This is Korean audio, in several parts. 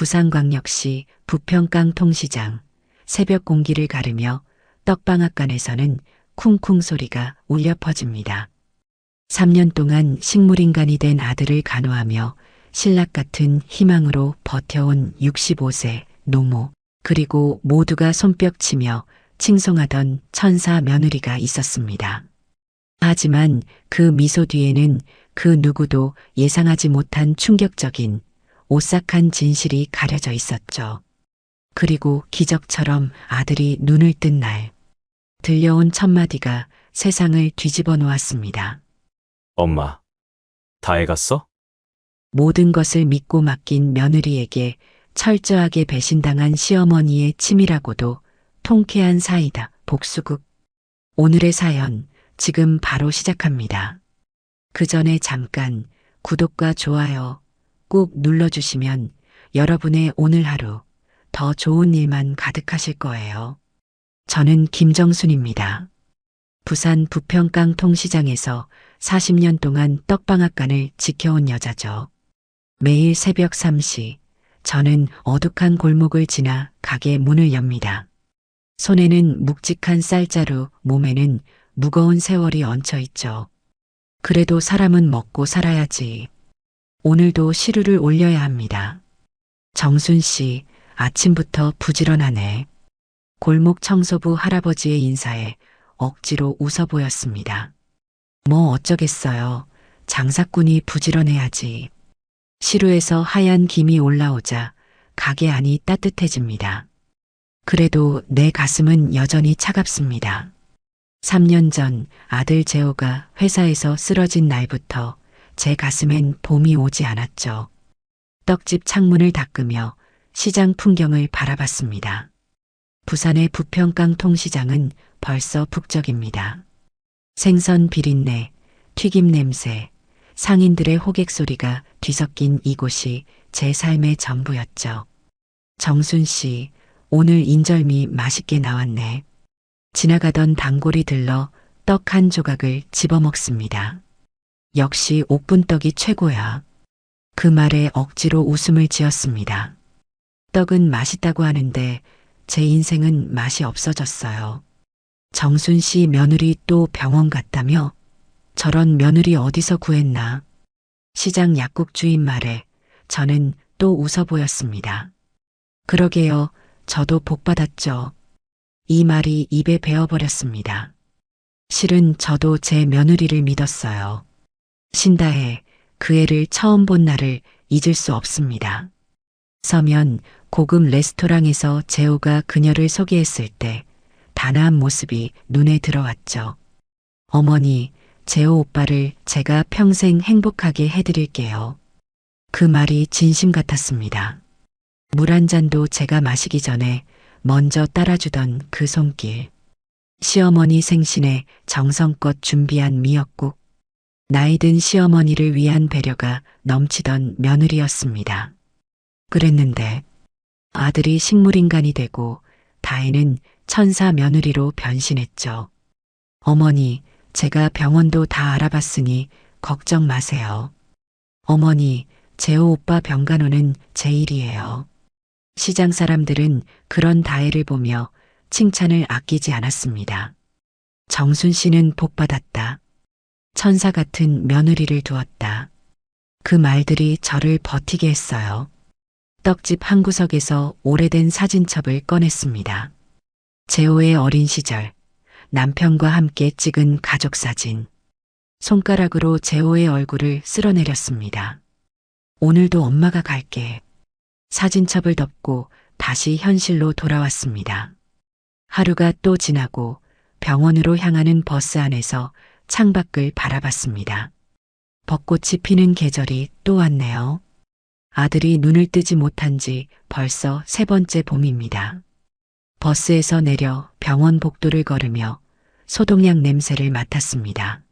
부산광역시 부평강 통시장 새벽 공기를 가르며 떡방앗간에서는 쿵쿵 소리가 울려 퍼집니다. 3년 동안 식물인간이 된 아들을 간호하며 신락 같은 희망으로 버텨온 65세 노모, 그리고 모두가 손뼉치며 칭송하던 천사 며느리가 있었습니다. 하지만 그 미소 뒤에는 그 누구도 예상하지 못한 충격적인 오싹한 진실이 가려져 있었죠. 그리고 기적처럼 아들이 눈을 뜬 날, 들려온 첫마디가 세상을 뒤집어 놓았습니다. 엄마, 다 해갔어? 모든 것을 믿고 맡긴 며느리에게 철저하게 배신당한 시어머니의 치밀하고도 통쾌한 사이다. 복수극. 오늘의 사연 지금 바로 시작합니다. 그 전에 잠깐 구독과 좋아요 꾹 눌러주시면 여러분의 오늘 하루 더 좋은 일만 가득하실 거예요. 저는 김정순입니다. 부산 부평강 통시장에서 40년 동안 떡방앗간을 지켜온 여자죠. 매일 새벽 3시 저는 어둑한 골목을 지나 가게 문을 엽니다. 손에는 묵직한 쌀자루, 몸에는 무거운 세월이 얹혀 있죠. 그래도 사람은 먹고 살아야지. 오늘도 시루를 올려야 합니다. 정순 씨, 아침부터 부지런하네. 골목 청소부 할아버지의 인사에 억지로 웃어 보였습니다. 뭐 어쩌겠어요. 장사꾼이 부지런해야지. 시루에서 하얀 김이 올라오자 가게 안이 따뜻해집니다. 그래도 내 가슴은 여전히 차갑습니다. 3년 전 아들 재호가 회사에서 쓰러진 날부터 제 가슴엔 봄이 오지 않았죠. 떡집 창문을 닦으며 시장 풍경을 바라봤습니다. 부산의 부평강 통시장은 벌써 북적입니다. 생선 비린내, 튀김 냄새, 상인들의 호객 소리가 뒤섞인 이곳이 제 삶의 전부였죠. 정순 씨, 오늘 인절미 맛있게 나왔네. 지나가던 단골이 들러 떡 한 조각을 집어먹습니다. 역시 옥분떡이 최고야. 그 말에 억지로 웃음을 지었습니다. 떡은 맛있다고 하는데 제 인생은 맛이 없어졌어요. 정순 씨 며느리 또 병원 갔다며? 저런 며느리 어디서 구했나? 시장 약국 주인 말에 저는 또 웃어 보였습니다. 그러게요. 저도 복 받았죠. 이 말이 입에 베어버렸습니다. 실은 저도 제 며느리를 믿었어요. 신다해 그 애를 처음 본 날을 잊을 수 없습니다. 서면 고급 레스토랑에서 재호가 그녀를 소개했을 때 단아한 모습이 눈에 들어왔죠. 어머니, 재호 오빠를 제가 평생 행복하게 해드릴게요. 그 말이 진심 같았습니다. 물 한 잔도 제가 마시기 전에 먼저 따라주던 그 손길. 시어머니 생신에 정성껏 준비한 미역국. 나이든 시어머니를 위한 배려가 넘치던 며느리였습니다. 그랬는데 아들이 식물인간이 되고 다혜는 천사 며느리로 변신했죠. 어머니, 제가 병원도 다 알아봤으니 걱정 마세요. 어머니, 재호 오빠 병간호는 제 일이에요. 시장 사람들은 그런 다혜를 보며 칭찬을 아끼지 않았습니다. 정순 씨는 복받았다. 천사 같은 며느리를 두었다. 그 말들이 저를 버티게 했어요. 떡집 한 구석에서 오래된 사진첩을 꺼냈습니다. 재호의 어린 시절, 남편과 함께 찍은 가족사진. 손가락으로 재호의 얼굴을 쓸어내렸습니다. 오늘도 엄마가 갈게. 사진첩을 덮고 다시 현실로 돌아왔습니다. 하루가 또 지나고 병원으로 향하는 버스 안에서 창밖을 바라봤습니다. 벚꽃이 피는 계절이 또 왔네요. 아들이 눈을 뜨지 못한 지 벌써 3번째 봄입니다. 버스에서 내려 병원 복도를 걸으며 소독약 냄새를 맡았습니다.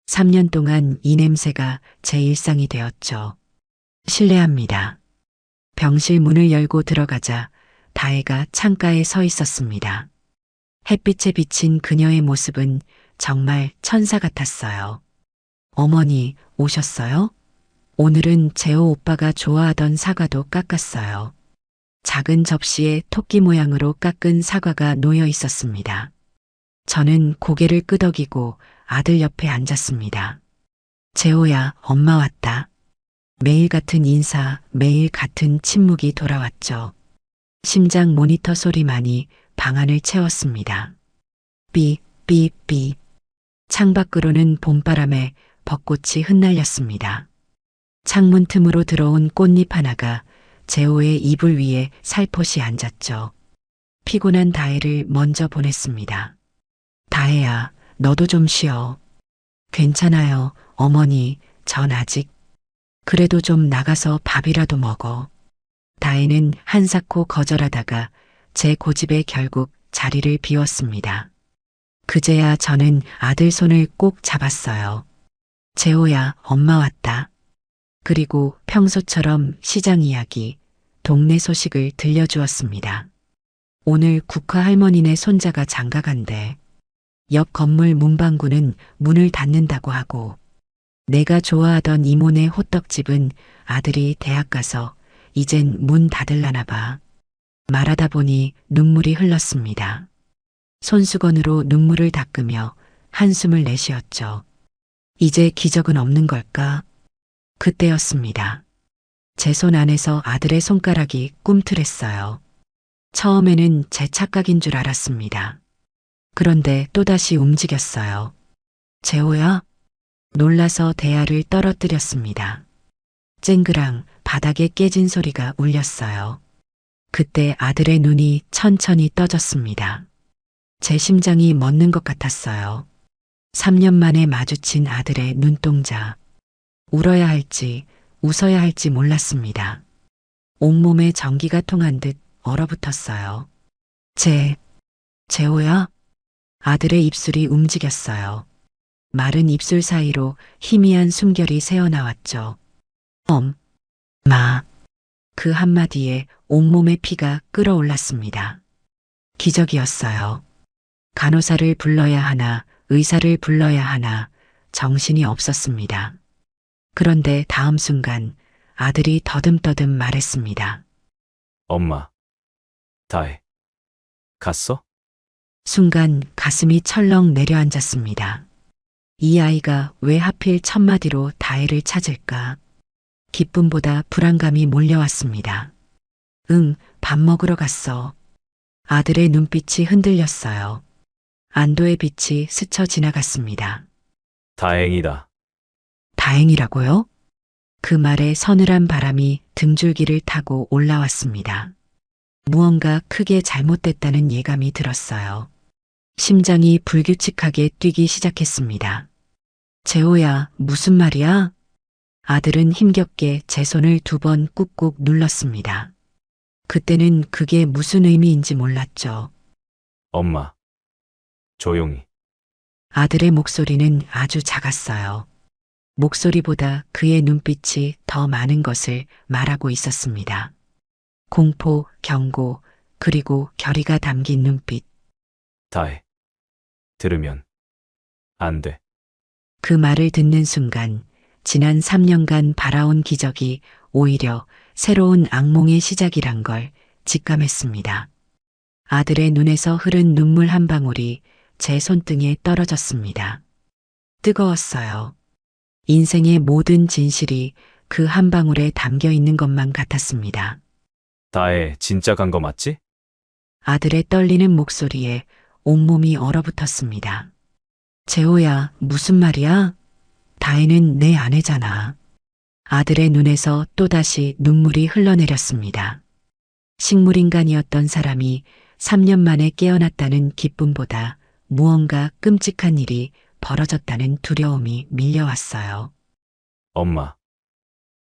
3년 동안 이 냄새가 제 일상이 되었죠. 실례합니다. 병실 문을 열고 들어가자 다혜가 창가에 서 있었습니다. 햇빛에 비친 그녀의 모습은 정말 천사 같았어요. 어머니, 오셨어요? 오늘은 재호 오빠가 좋아하던 사과도 깎았어요. 작은 접시에 토끼 모양으로 깎은 사과가 놓여 있었습니다. 저는 고개를 끄덕이고 아들 옆에 앉았습니다. 재호야, 엄마 왔다. 매일 같은 인사, 매일 같은 침묵이 돌아왔죠. 심장 모니터 소리만이 방 안을 채웠습니다. 삐, 삐, 삐. 창밖으로는 봄바람에 벚꽃이 흩날렸습니다. 창문 틈으로 들어온 꽃잎 하나가 재호의 이불 위에 살포시 앉았죠. 피곤한 다혜를 먼저 보냈습니다. 다혜야, 너도 좀 쉬어. 괜찮아요, 어머니, 전 아직. 그래도 좀 나가서 밥이라도 먹어. 다혜는 한사코 거절하다가 제 고집에 결국 자리를 비웠습니다. 그제야 저는 아들 손을 꼭 잡았어요. 재호야, 엄마 왔다. 그리고 평소처럼 시장 이야기, 동네 소식을 들려주었습니다. 오늘 국화 할머니네 손자가 장가간대. 옆 건물 문방구는 문을 닫는다고 하고, 내가 좋아하던 이모네 호떡집은 아들이 대학 가서 이젠 문 닫을라나 봐. 말하다 보니 눈물이 흘렀습니다. 손수건으로 눈물을 닦으며 한숨을 내쉬었죠. 이제 기적은 없는 걸까? 그때였습니다. 제 손 안에서 아들의 손가락이 꿈틀했어요. 처음에는 제 착각인 줄 알았습니다. 그런데 또다시 움직였어요. 재호야? 놀라서 대야를 떨어뜨렸습니다. 쨍그랑 바닥에 깨진 소리가 울렸어요. 그때 아들의 눈이 천천히 떠졌습니다. 제 심장이 멎는 것 같았어요. 3년 만에 마주친 아들의 눈동자. 울어야 할지 웃어야 할지 몰랐습니다. 온몸에 전기가 통한 듯 얼어붙었어요. 재호야? 아들의 입술이 움직였어요. 마른 입술 사이로 희미한 숨결이 새어나왔죠. 마. 그 한마디에 온몸의 피가 끓어올랐습니다. 기적이었어요. 간호사를 불러야 하나, 의사를 불러야 하나, 정신이 없었습니다. 그런데 다음 순간 아들이 더듬더듬 말했습니다. 엄마. 다혜. 갔어? 순간 가슴이 철렁 내려앉았습니다. 이 아이가 왜 하필 첫마디로 다혜를 찾을까? 기쁨보다 불안감이 몰려왔습니다. 응, 밥 먹으러 갔어. 아들의 눈빛이 흔들렸어요. 안도의 빛이 스쳐 지나갔습니다. 다행이다. 다행이라고요? 그 말에 서늘한 바람이 등줄기를 타고 올라왔습니다. 무언가 크게 잘못됐다는 예감이 들었어요. 심장이 불규칙하게 뛰기 시작했습니다. 재호야, 무슨 말이야? 아들은 힘겹게 제 손을 2번 꾹꾹 눌렀습니다. 그때는 그게 무슨 의미인지 몰랐죠. 엄마. 조용히. 아들의 목소리는 아주 작았어요. 목소리보다 그의 눈빛이 더 많은 것을 말하고 있었습니다. 공포, 경고, 그리고 결의가 담긴 눈빛. 다혜. 들으면 안 돼. 그 말을 듣는 순간 지난 3년간 바라온 기적이 오히려 새로운 악몽의 시작이란 걸 직감했습니다. 아들의 눈에서 흐른 눈물 한 방울이 제 손등에 떨어졌습니다. 뜨거웠어요. 인생의 모든 진실이 그 한 방울에 담겨 있는 것만 같았습니다. 다혜 진짜 간 거 맞지? 아들의 떨리는 목소리에 온몸이 얼어붙었습니다. 재호야, 무슨 말이야? 다혜는 내 아내잖아. 아들의 눈에서 또다시 눈물이 흘러내렸습니다. 식물인간이었던 사람이 3년 만에 깨어났다는 기쁨보다 무언가 끔찍한 일이 벌어졌다는 두려움이 밀려왔어요. 엄마.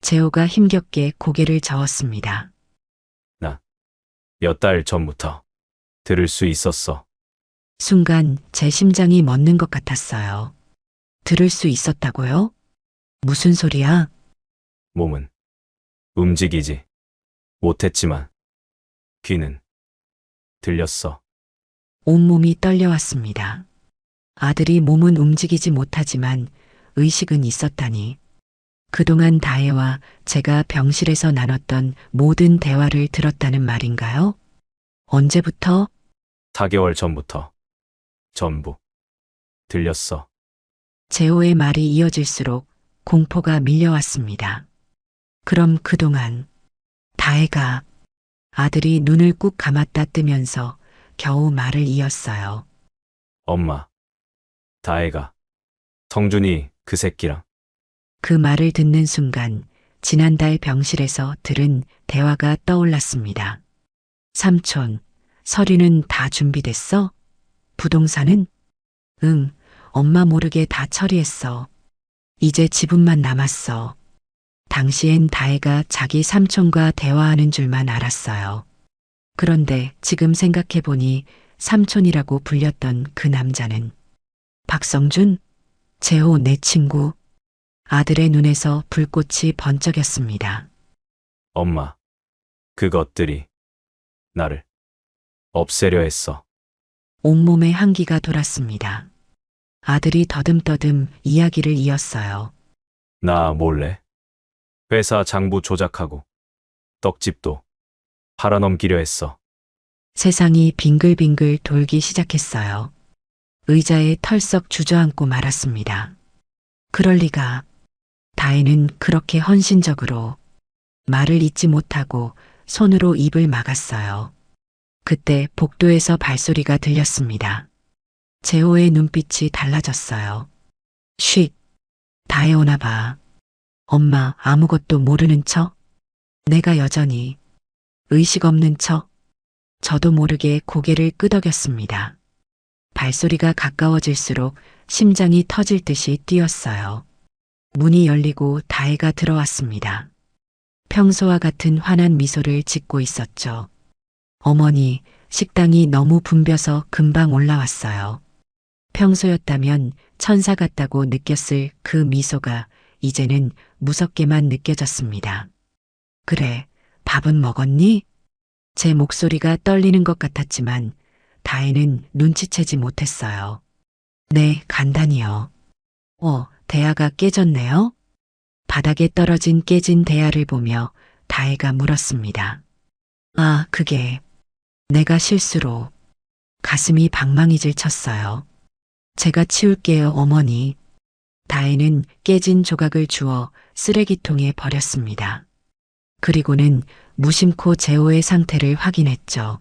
재호가 힘겹게 고개를 저었습니다. 몇 달 전부터 들을 수 있었어. 순간 제 심장이 멎는 것 같았어요. 들을 수 있었다고요? 무슨 소리야? 몸은 움직이지 못했지만 귀는 들렸어. 온몸이 떨려왔습니다. 아들이 몸은 움직이지 못하지만 의식은 있었다니. 그동안 다혜와 제가 병실에서 나눴던 모든 대화를 들었다는 말인가요? 언제부터? 4개월 전부터. 전부. 들렸어. 재호의 말이 이어질수록 공포가 밀려왔습니다. 그럼 그동안 다혜가 아들이 눈을 꾹 감았다 뜨면서 겨우 말을 이었어요. 엄마. 다혜가. 성준이 그 새끼랑. 그 말을 듣는 순간 지난달 병실에서 들은 대화가 떠올랐습니다. 삼촌, 서류는 다 준비됐어? 부동산은? 응, 엄마 모르게 다 처리했어. 이제 지분만 남았어. 당시엔 다혜가 자기 삼촌과 대화하는 줄만 알았어요. 그런데 지금 생각해보니 삼촌이라고 불렸던 그 남자는 박성준? 재호 내 친구. 아들의 눈에서 불꽃이 번쩍였습니다. 엄마. 그것들이 나를 없애려 했어. 온몸에 한기가 돌았습니다. 아들이 더듬더듬 이야기를 이었어요. 나 몰래 회사 장부 조작하고 떡집도 팔아넘기려 했어. 세상이 빙글빙글 돌기 시작했어요. 의자에 털썩 주저앉고 말았습니다. 그럴 리가. 다혜는 그렇게 헌신적으로 말을 잇지 못하고 손으로 입을 막았어요. 그때 복도에서 발소리가 들렸습니다. 재호의 눈빛이 달라졌어요. 쉿. 다혜 오나 봐. 엄마 아무것도 모르는 척? 내가 여전히 의식 없는 척? 저도 모르게 고개를 끄덕였습니다. 발소리가 가까워질수록 심장이 터질 듯이 뛰었어요. 문이 열리고 다혜가 들어왔습니다. 평소와 같은 환한 미소를 짓고 있었죠. 어머니, 식당이 너무 붐벼서 금방 올라왔어요. 평소였다면 천사 같다고 느꼈을 그 미소가 이제는 무섭게만 느껴졌습니다. 그래, 밥은 먹었니? 제 목소리가 떨리는 것 같았지만 다혜는 눈치채지 못했어요. 네, 간단히요. 대야가 깨졌네요? 바닥에 떨어진 깨진 대야를 보며 다혜가 물었습니다. 아, 그게 내가 실수로. 가슴이 방망이질 쳤어요. 제가 치울게요, 어머니. 다혜는 깨진 조각을 주워 쓰레기통에 버렸습니다. 그리고는 무심코 재호의 상태를 확인했죠.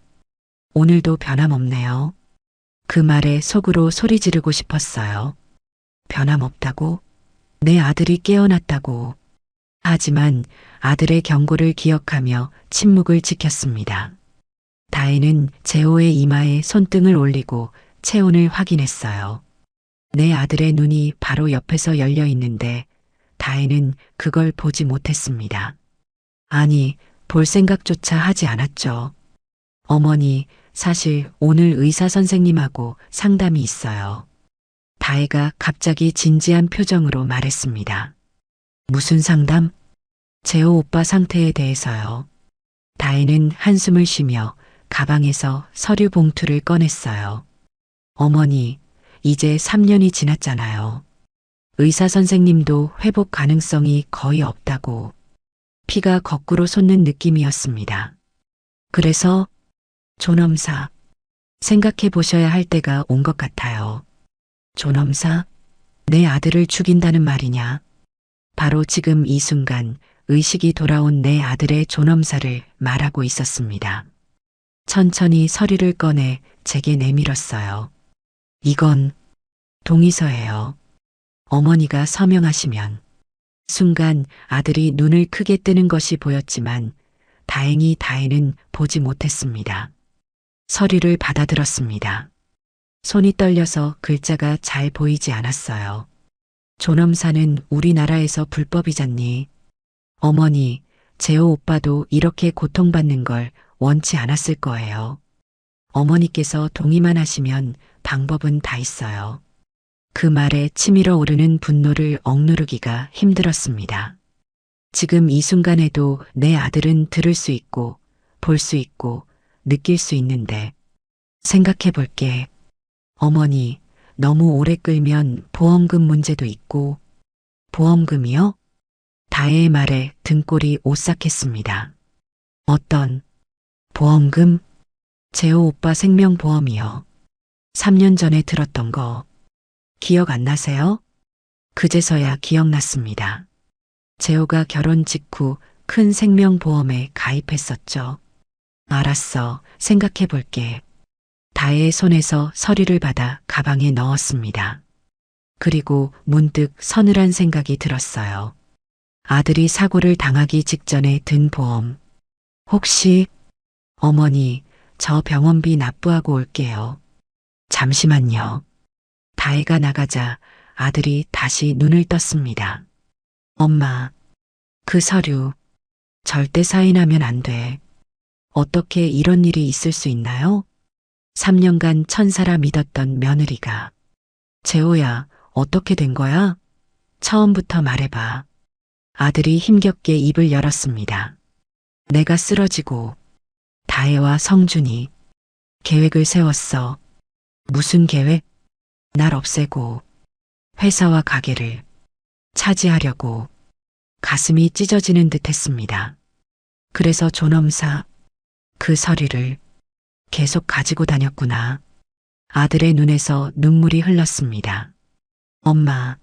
오늘도 변함없네요. 그 말에 속으로 소리 지르고 싶었어요. 변함없다고? 내 아들이 깨어났다고. 하지만 아들의 경고를 기억하며 침묵을 지켰습니다. 다혜는 재호의 이마에 손등을 올리고 체온을 확인했어요. 내 아들의 눈이 바로 옆에서 열려 있는데 다혜는 그걸 보지 못했습니다. 아니, 볼 생각조차 하지 않았죠. 어머니, 사실 오늘 의사 선생님하고 상담이 있어요. 다혜가 갑자기 진지한 표정으로 말했습니다. 무슨 상담? 재호 오빠 상태에 대해서요. 다혜는 한숨을 쉬며 가방에서 서류 봉투를 꺼냈어요. 어머니, 이제 3년이 지났잖아요. 의사 선생님도 회복 가능성이 거의 없다고. 피가 거꾸로 솟는 느낌이었습니다. 그래서 존엄사, 생각해 보셔야 할 때가 온 것 같아요. 존엄사? 내 아들을 죽인다는 말이냐? 바로 지금 이 순간 의식이 돌아온 내 아들의 존엄사를 말하고 있었습니다. 천천히 서류를 꺼내 제게 내밀었어요. 이건 동의서예요. 어머니가 서명하시면. 순간 아들이 눈을 크게 뜨는 것이 보였지만 다행히 다혜는 보지 못했습니다. 서류를 받아들었습니다. 손이 떨려서 글자가 잘 보이지 않았어요. 존엄사는 우리나라에서 불법이잖니. 어머니, 재호 오빠도 이렇게 고통받는 걸 원치 않았을 거예요. 어머니께서 동의만 하시면 방법은 다 있어요. 그 말에 치밀어 오르는 분노를 억누르기가 힘들었습니다. 지금 이 순간에도 내 아들은 들을 수 있고, 볼 수 있고, 느낄 수 있는데, 생각해 볼게. 어머니, 너무 오래 끌면 보험금 문제도 있고, 보험금이요? 다혜의 말에 등골이 오싹했습니다. 어떤 보험금? 재호 오빠 생명보험이요. 3년 전에 들었던 거 기억 안 나세요? 그제서야 기억났습니다. 재호가 결혼 직후 큰 생명보험에 가입했었죠. 알았어. 생각해 볼게. 다혜의 손에서 서류를 받아 가방에 넣었습니다. 그리고 문득 서늘한 생각이 들었어요. 아들이 사고를 당하기 직전에 든 보험. 혹시 어머니, 저 병원비 납부하고 올게요. 잠시만요. 다혜가 나가자 아들이 다시 눈을 떴습니다. 엄마, 그 서류 절대 사인하면 안 돼. 어떻게 이런 일이 있을 수 있나요? 3년간 천사라 믿었던 며느리가. 재호야, 어떻게 된 거야? 처음부터 말해봐. 아들이 힘겹게 입을 열었습니다. 내가 쓰러지고 다혜와 성준이 계획을 세웠어. 무슨 계획? 날 없애고 회사와 가게를 차지하려고. 가슴이 찢어지는 듯 했습니다. 그래서 존엄사 그 서류를 계속 가지고 다녔구나. 아들의 눈에서 눈물이 흘렀습니다. 엄마,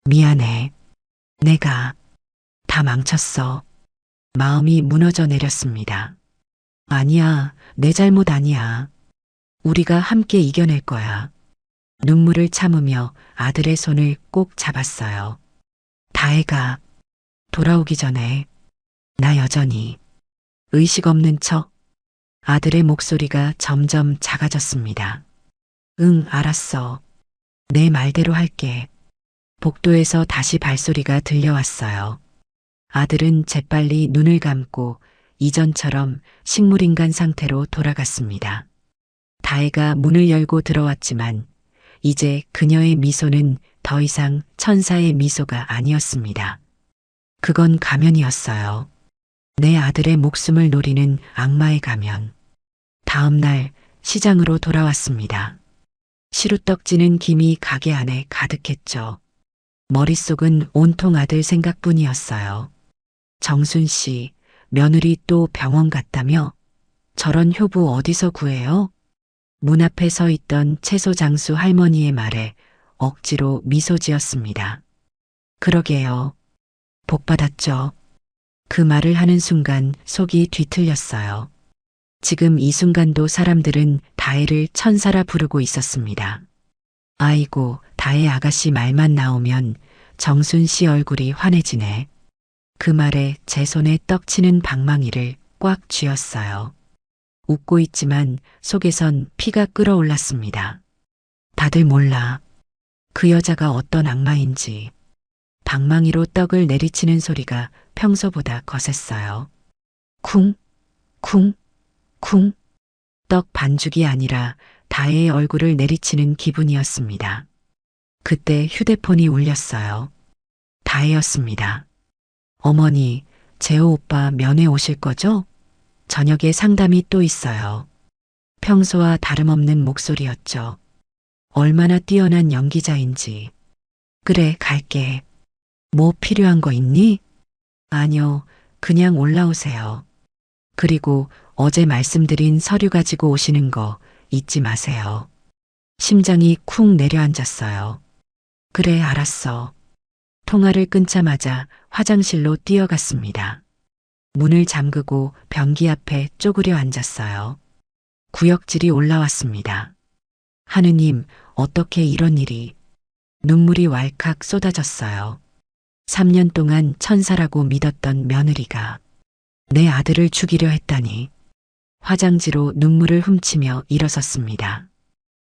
미안해. 내가 다 망쳤어. 마음이 무너져 내렸습니다. 아니야, 내 잘못 아니야. 우리가 함께 이겨낼 거야. 눈물을 참으며 아들의 손을 꼭 잡았어요. 다혜가 돌아오기 전에 나 여전히 의식 없는 척. 아들의 목소리가 점점 작아졌습니다. 응, 알았어. 내 말대로 할게. 복도에서 다시 발소리가 들려왔어요. 아들은 재빨리 눈을 감고 이전처럼 식물인간 상태로 돌아갔습니다. 다혜가 문을 열고 들어왔지만 이제 그녀의 미소는 더 이상 천사의 미소가 아니었습니다. 그건 가면이었어요. 내 아들의 목숨을 노리는 악마의 가면. 다음 날 시장으로 돌아왔습니다. 시루떡지는 김이 가게 안에 가득했죠. 머릿속은 온통 아들 생각뿐이었어요. 정순 씨, 며느리 또 병원 갔다며? 저런 효부 어디서 구해요? 문 앞에 서 있던 채소 장수 할머니의 말에 억지로 미소 지었습니다. 그러게요. 복 받았죠. 그 말을 하는 순간 속이 뒤틀렸어요. 지금 이 순간도 사람들은 다혜를 천사라 부르고 있었습니다. 아이고, 다혜 아가씨 말만 나오면 정순 씨 얼굴이 환해지네. 그 말에 제 손에 떡치는 방망이를 꽉 쥐었어요. 웃고 있지만 속에선 피가 끓어올랐습니다. 다들 몰라. 그 여자가 어떤 악마인지. 방망이로 떡을 내리치는 소리가 평소보다 거셌어요. 쿵, 쿵, 쿵. 떡 반죽이 아니라 다혜의 얼굴을 내리치는 기분이었습니다. 그때 휴대폰이 울렸어요. 다혜였습니다. 어머니, 재호 오빠 면회 오실 거죠? 저녁에 상담이 또 있어요. 평소와 다름없는 목소리였죠. 얼마나 뛰어난 연기자인지. 그래, 갈게. 뭐 필요한 거 있니? 아니요, 그냥 올라오세요. 그리고 어제 말씀드린 서류 가지고 오시는 거 잊지 마세요. 심장이 쿵 내려앉았어요. 그래, 알았어. 통화를 끊자마자 화장실로 뛰어갔습니다. 문을 잠그고 변기 앞에 쪼그려 앉았어요. 구역질이 올라왔습니다. 하느님, 어떻게 이런 일이. 눈물이 왈칵 쏟아졌어요. 3년 동안 천사라고 믿었던 며느리가 내 아들을 죽이려 했다니. 화장지로 눈물을 훔치며 일어섰습니다.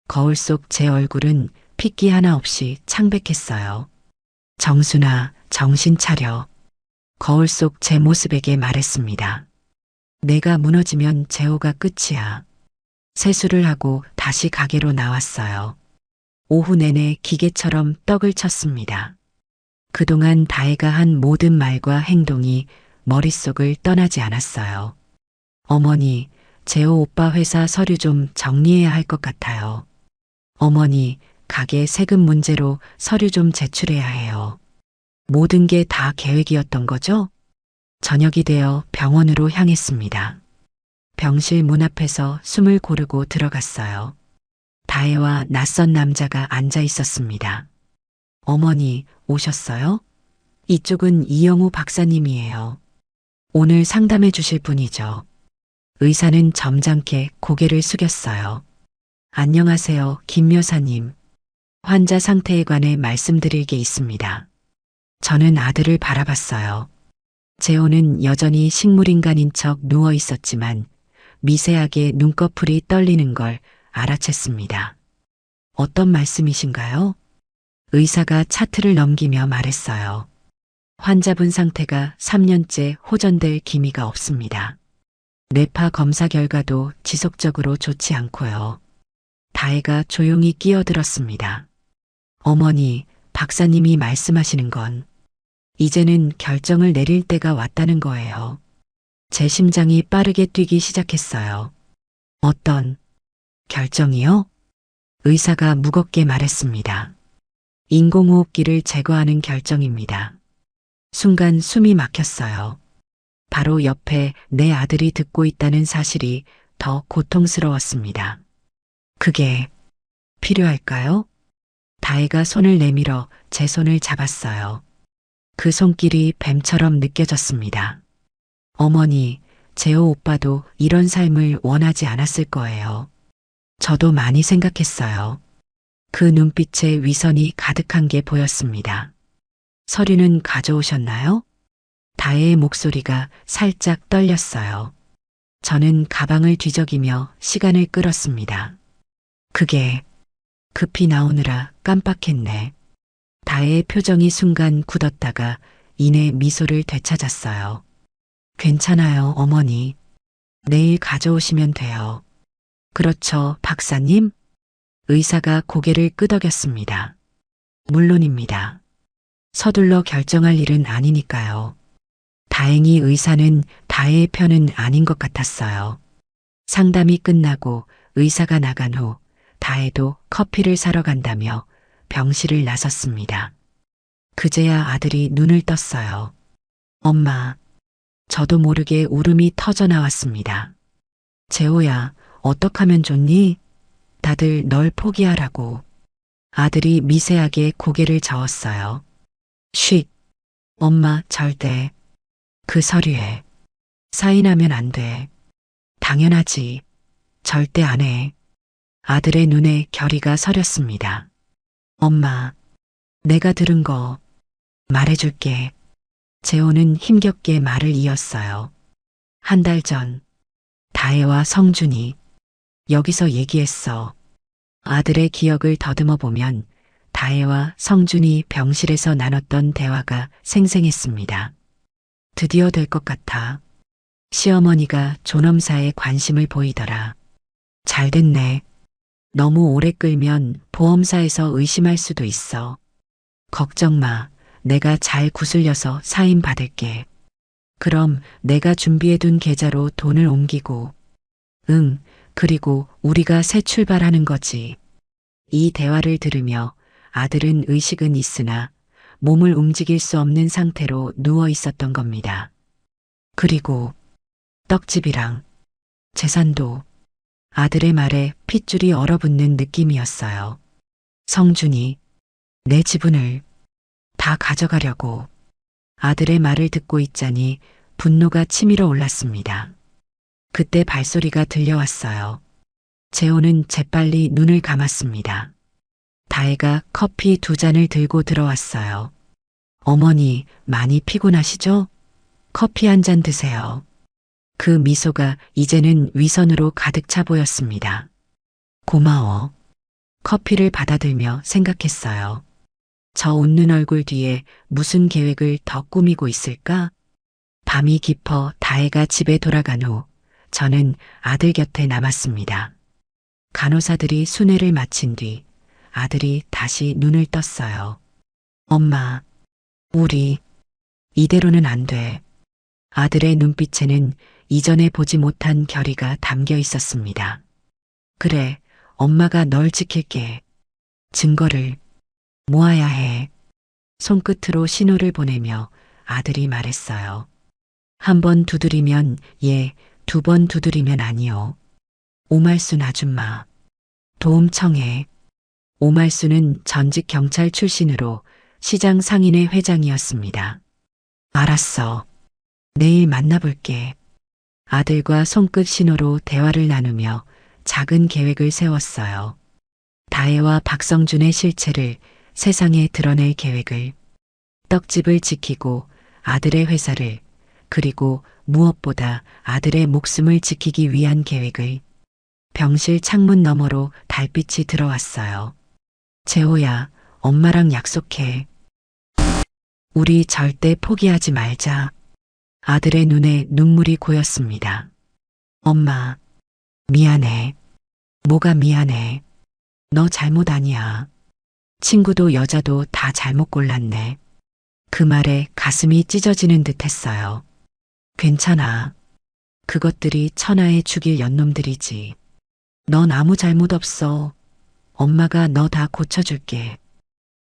거울 속 제 얼굴은 핏기 하나 없이 창백했어요. 정순아, 정신 차려. 거울 속 제 모습에게 말했습니다. 내가 무너지면 재호가 끝이야. 세수를 하고 다시 가게로 나왔어요. 오후 내내 기계처럼 떡을 쳤습니다. 그동안 다혜가 한 모든 말과 행동이 머릿속을 떠나지 않았어요. 어머니, 재호 오빠 회사 서류 좀 정리해야 할 것 같아요. 어머니, 가게 세금 문제로 서류 좀 제출해야 해요. 모든 게 다 계획이었던 거죠? 저녁이 되어 병원으로 향했습니다. 병실 문 앞에서 숨을 고르고 들어갔어요. 다혜와 낯선 남자가 앉아 있었습니다. 어머니, 오셨어요? 이쪽은 이영우 박사님이에요. 오늘 상담해 주실 분이죠. 의사는 점잖게 고개를 숙였어요. 안녕하세요, 김 여사님. 환자 상태에 관해 말씀드릴 게 있습니다. 저는 아들을 바라봤어요. 재호는 여전히 식물인간인 척 누워 있었지만 미세하게 눈꺼풀이 떨리는 걸 알아챘습니다. 어떤 말씀이신가요? 의사가 차트를 넘기며 말했어요. 환자분 상태가 3년째 호전될 기미가 없습니다. 뇌파 검사 결과도 지속적으로 좋지 않고요. 다혜가 조용히 끼어들었습니다. 어머니, 박사님이 말씀하시는 건 이제는 결정을 내릴 때가 왔다는 거예요. 제 심장이 빠르게 뛰기 시작했어요. 어떤 결정이요? 의사가 무겁게 말했습니다. 인공호흡기를 제거하는 결정입니다. 순간 숨이 막혔어요. 바로 옆에 내 아들이 듣고 있다는 사실이 더 고통스러웠습니다. 그게 필요할까요? 다혜가 손을 내밀어 제 손을 잡았어요. 그 손길이 뱀처럼 느껴졌습니다. 어머니, 재호 오빠도 이런 삶을 원하지 않았을 거예요. 저도 많이 생각했어요. 그 눈빛에 위선이 가득한 게 보였습니다. 서류는 가져오셨나요? 다혜의 목소리가 살짝 떨렸어요. 저는 가방을 뒤적이며 시간을 끌었습니다. 그게 급히 나오느라 깜빡했네. 다혜의 표정이 순간 굳었다가 이내 미소를 되찾았어요. 괜찮아요, 어머니. 내일 가져오시면 돼요. 그렇죠, 박사님? 의사가 고개를 끄덕였습니다. 물론입니다. 서둘러 결정할 일은 아니니까요. 다행히 의사는 다혜의 편은 아닌 것 같았어요. 상담이 끝나고 의사가 나간 후 다혜도 커피를 사러 간다며 병실을 나섰습니다. 그제야 아들이 눈을 떴어요. 엄마, 저도 모르게 울음이 터져 나왔습니다. 재호야, 어떡하면 좋니? 다들 널 포기하라고. 아들이 미세하게 고개를 저었어요. 쉿. 엄마, 절대. 그 서류에 사인하면 안 돼. 당연하지. 절대 안 해. 아들의 눈에 결의가 서렸습니다. 엄마, 내가 들은 거 말해줄게. 재호는 힘겹게 말을 이었어요. 한 달 전, 다혜와 성준이 여기서 얘기했어. 아들의 기억을 더듬어 보면 다혜와 성준이 병실에서 나눴던 대화가 생생했습니다. 드디어 될 것 같아. 시어머니가 존엄사에 관심을 보이더라. 잘 됐네. 너무 오래 끌면 보험사에서 의심할 수도 있어. 걱정 마. 내가 잘 구슬려서 사인 받을게. 그럼 내가 준비해둔 계좌로 돈을 옮기고. 응, 그리고 우리가 새 출발하는 거지. 이 대화를 들으며 아들은 의식은 있으나 몸을 움직일 수 없는 상태로 누워 있었던 겁니다. 그리고 떡집이랑 재산도 아들의 말에 핏줄이 얼어붙는 느낌이었어요. 성준이 내 지분을 다 가져가려고. 아들의 말을 듣고 있자니 분노가 치밀어 올랐습니다. 그때 발소리가 들려왔어요. 재호는 재빨리 눈을 감았습니다. 다혜가 커피 2잔을 들고 들어왔어요. 어머니, 많이 피곤하시죠? 커피 1잔 드세요. 그 미소가 이제는 위선으로 가득 차 보였습니다. 고마워. 커피를 받아들며 생각했어요. 저 웃는 얼굴 뒤에 무슨 계획을 더 꾸미고 있을까? 밤이 깊어 다혜가 집에 돌아간 후 저는 아들 곁에 남았습니다. 간호사들이 순회를 마친 뒤 아들이 다시 눈을 떴어요. 엄마, 우리 이대로는 안 돼. 아들의 눈빛에는 이전에 보지 못한 결의가 담겨 있었습니다. 그래, 엄마가 널 지킬게. 증거를 모아야 해. 손끝으로 신호를 보내며 아들이 말했어요. 한 번 두드리면 예, 두 번 두드리면 아니요. 오말순 아줌마. 도움 청해. 오말순은 전직 경찰 출신으로 시장 상인회 회장이었습니다. 알았어. 내일 만나볼게. 아들과 손끝 신호로 대화를 나누며 작은 계획을 세웠어요. 다혜와 박성준의 실체를 세상에 드러낼 계획을, 떡집을 지키고 아들의 회사를, 그리고 무엇보다 아들의 목숨을 지키기 위한 계획을. 병실 창문 너머로 달빛이 들어왔어요. 재호야, 엄마랑 약속해. 우리 절대 포기하지 말자. 아들의 눈에 눈물이 고였습니다. 엄마, 미안해. 뭐가 미안해. 너 잘못 아니야. 친구도 여자도 다 잘못 골랐네. 그 말에 가슴이 찢어지는 듯 했어요. 괜찮아. 그것들이 천하에 죽일 연놈들이지. 넌 아무 잘못 없어. 엄마가 너 다 고쳐줄게.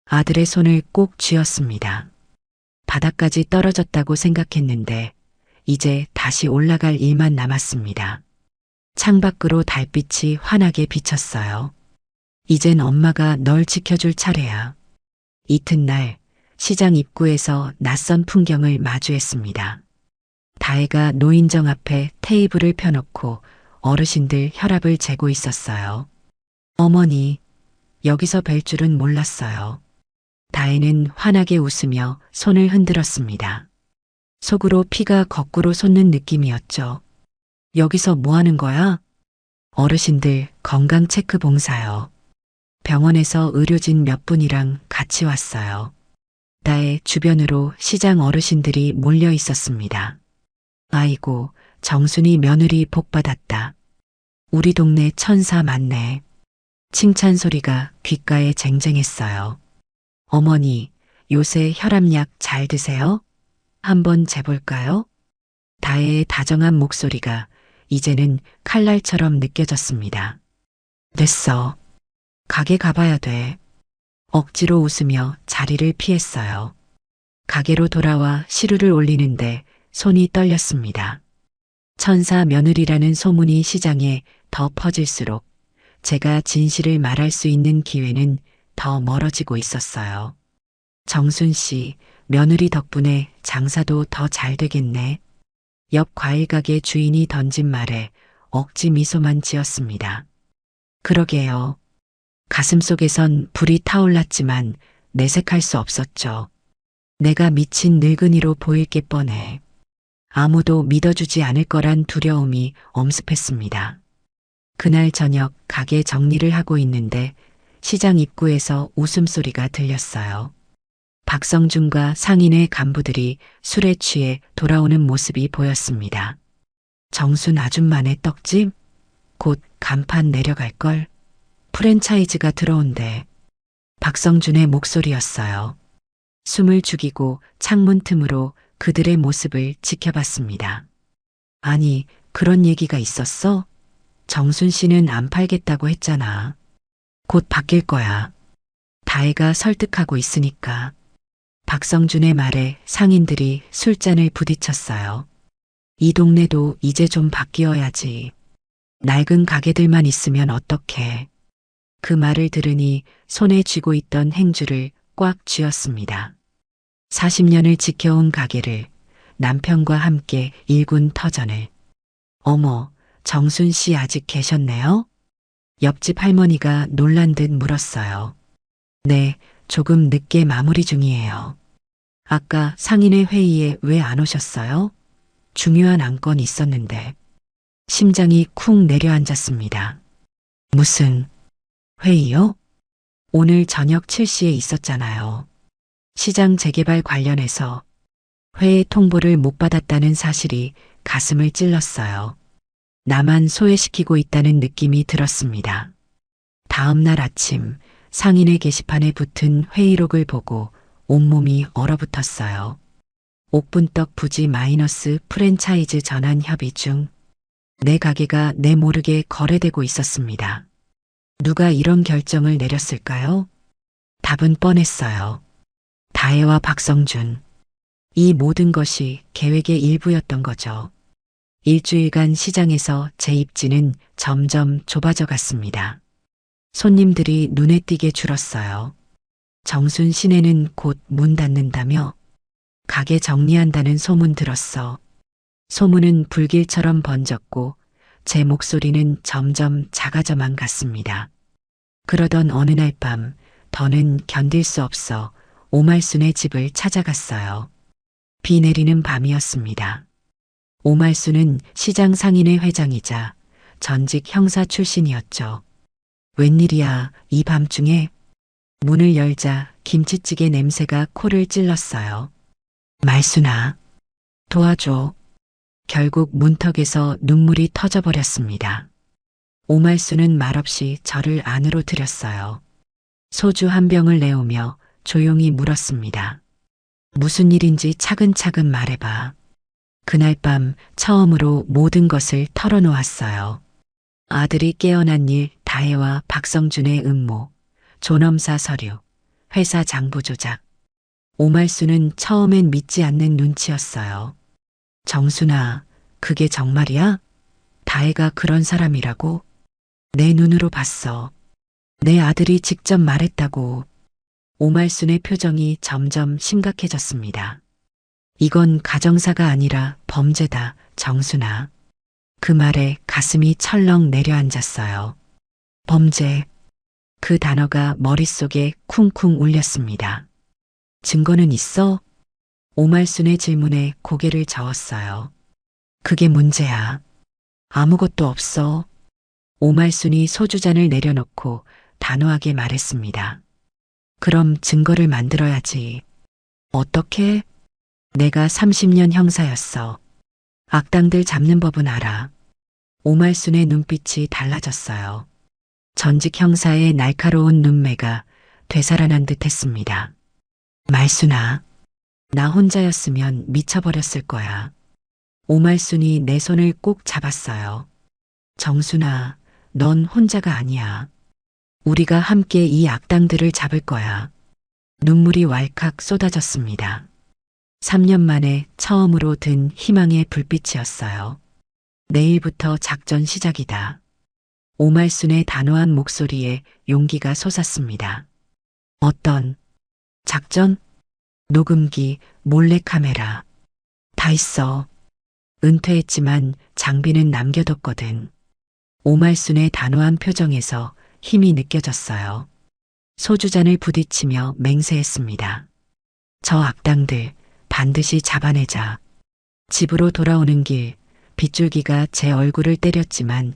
아들의 손을 꼭 쥐었습니다. 바닥까지 떨어졌다고 생각했는데 이제 다시 올라갈 일만 남았습니다. 창밖으로 달빛이 환하게 비쳤어요. 이젠 엄마가 널 지켜줄 차례야. 이튿날 시장 입구에서 낯선 풍경을 마주했습니다. 다혜가 노인정 앞에 테이블을 펴놓고 어르신들 혈압을 재고 있었어요. 어머니, 여기서 뵐 줄은 몰랐어요. 다혜는 환하게 웃으며 손을 흔들었습니다. 속으로 피가 거꾸로 솟는 느낌이었죠. 여기서 뭐 하는 거야? 어르신들 건강 체크 봉사요. 병원에서 의료진 몇 분이랑 같이 왔어요. 다혜 주변으로 시장 어르신들이 몰려 있었습니다. 아이고, 정순이 며느리 복받았다. 우리 동네 천사 맞네. 칭찬 소리가 귓가에 쟁쟁했어요. 어머니, 요새 혈압약 잘 드세요? 한번 재볼까요? 다혜의 다정한 목소리가 이제는 칼날처럼 느껴졌습니다. 됐어. 가게 가봐야 돼. 억지로 웃으며 자리를 피했어요. 가게로 돌아와 시루를 올리는데 손이 떨렸습니다. 천사 며느리라는 소문이 시장에 더 퍼질수록 제가 진실을 말할 수 있는 기회는 더 멀어지고 있었어요. 정순 씨, 며느리 덕분에 장사도 더 잘 되겠네. 옆 과일 가게 주인이 던진 말에 억지 미소만 지었습니다. 그러게요. 가슴속에선 불이 타올랐지만 내색할 수 없었죠. 내가 미친 늙은이로 보일 게 뻔해. 아무도 믿어주지 않을 거란 두려움이 엄습했습니다. 그날 저녁 가게 정리를 하고 있는데 시장 입구에서 웃음소리가 들렸어요. 박성준과 상인의 간부들이 술에 취해 돌아오는 모습이 보였습니다. 정순 아줌마네 떡집? 곧 간판 내려갈걸? 프랜차이즈가 들어온대. 박성준의 목소리였어요. 숨을 죽이고 창문 틈으로 그들의 모습을 지켜봤습니다. 아니, 그런 얘기가 있었어? 정순 씨는 안 팔겠다고 했잖아. 곧 바뀔 거야. 다혜가 설득하고 있으니까. 박성준의 말에 상인들이 술잔을 부딪혔어요. 이 동네도 이제 좀 바뀌어야지. 낡은 가게들만 있으면 어떡해. 그 말을 들으니 손에 쥐고 있던 행주를 꽉 쥐었습니다. 40년을 지켜온 가게를, 남편과 함께 일군 터전을. 어머, 정순 씨 아직 계셨네요? 옆집 할머니가 놀란 듯 물었어요. 네, 조금 늦게 마무리 중이에요. 아까 상인의 회의에 왜 안 오셨어요? 중요한 안건 있었는데. 심장이 쿵 내려앉았습니다. 무슨 회의요? 오늘 저녁 7시에 있었잖아요. 시장 재개발 관련해서 회의 통보를 못 받았다는 사실이 가슴을 찔렀어요. 나만 소외시키고 있다는 느낌이 들었습니다. 다음 날 아침 상인의 게시판에 붙은 회의록을 보고 온몸이 얼어붙었어요. 옥분떡 부지 마이너스 프랜차이즈 전환 협의 중. 내 가게가 내 모르게 거래되고 있었습니다. 누가 이런 결정을 내렸을까요? 답은 뻔했어요. 다혜와 박성준. 이 모든 것이 계획의 일부였던 거죠. 일주일간 시장에서 제 입지는 점점 좁아져 갔습니다. 손님들이 눈에 띄게 줄었어요. 정순 시내는 곧 문 닫는다며 가게 정리한다는 소문 들었어. 소문은 불길처럼 번졌고 제 목소리는 점점 작아져만 갔습니다. 그러던 어느 날 밤 더는 견딜 수 없어 오말순의 집을 찾아갔어요. 비 내리는 밤이었습니다. 오말순은 시장 상인회 회장이자 전직 형사 출신이었죠. 웬일이야, 이 밤중에. 문을 열자 김치찌개 냄새가 코를 찔렀어요. 말순아, 도와줘. 결국 문턱에서 눈물이 터져버렸습니다. 오말순은 말없이 저를 안으로 들였어요. 소주 한 병을 내오며 조용히 물었습니다. 무슨 일인지 차근차근 말해봐. 그날 밤 처음으로 모든 것을 털어놓았어요. 아들이 깨어난 일, 다혜와 박성준의 음모, 존엄사 서류, 회사 장부 조작. 오말순은 처음엔 믿지 않는 눈치였어요. 정순아, 그게 정말이야? 다혜가 그런 사람이라고? 내 눈으로 봤어. 내 아들이 직접 말했다고. 오말순의 표정이 점점 심각해졌습니다. 이건 가정사가 아니라 범죄다, 정순아. 그 말에 가슴이 철렁 내려앉았어요. 범죄. 그 단어가 머릿속에 쿵쿵 울렸습니다. 증거는 있어? 오말순의 질문에 고개를 저었어요. 그게 문제야. 아무것도 없어. 오말순이 소주잔을 내려놓고 단호하게 말했습니다. 그럼 증거를 만들어야지. 어떻게? 내가 30년 형사였어. 악당들 잡는 법은 알아. 오말순의 눈빛이 달라졌어요. 전직 형사의 날카로운 눈매가 되살아난 듯 했습니다. 말순아, 나 혼자였으면 미쳐버렸을 거야. 오말순이 내 손을 꼭 잡았어요. 정순아, 넌 혼자가 아니야. 우리가 함께 이 악당들을 잡을 거야. 눈물이 왈칵 쏟아졌습니다. 3년 만에 처음으로 든 희망의 불빛이었어요. 내일부터 작전 시작이다. 오말순의 단호한 목소리에 용기가 솟았습니다. 어떤 작전? 녹음기, 몰래카메라. 다 있어. 은퇴했지만 장비는 남겨뒀거든. 오말순의 단호한 표정에서 힘이 느껴졌어요. 소주잔을 부딪히며 맹세했습니다. 저 악당들 반드시 잡아내자. 집으로 돌아오는 길 빗줄기가 제 얼굴을 때렸지만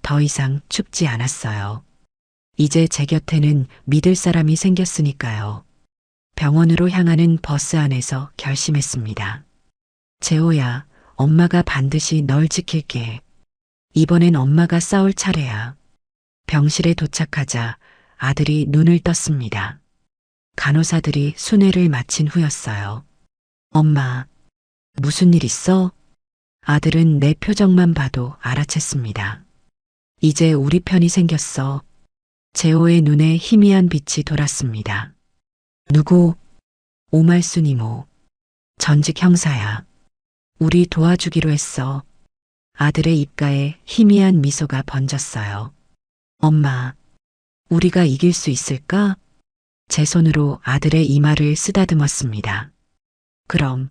더 이상 춥지 않았어요. 이제 제 곁에는 믿을 사람이 생겼으니까요. 병원으로 향하는 버스 안에서 결심했습니다. 재호야, 엄마가 반드시 널 지킬게. 이번엔 엄마가 싸울 차례야. 병실에 도착하자 아들이 눈을 떴습니다. 간호사들이 순회를 마친 후였어요. 엄마, 무슨 일 있어? 아들은 내 표정만 봐도 알아챘습니다. 이제 우리 편이 생겼어. 재호의 눈에 희미한 빛이 돌았습니다. 누구? 오말순 이모. 전직 형사야. 우리 도와주기로 했어. 아들의 입가에 희미한 미소가 번졌어요. 엄마, 우리가 이길 수 있을까? 제 손으로 아들의 이마를 쓰다듬었습니다. 그럼,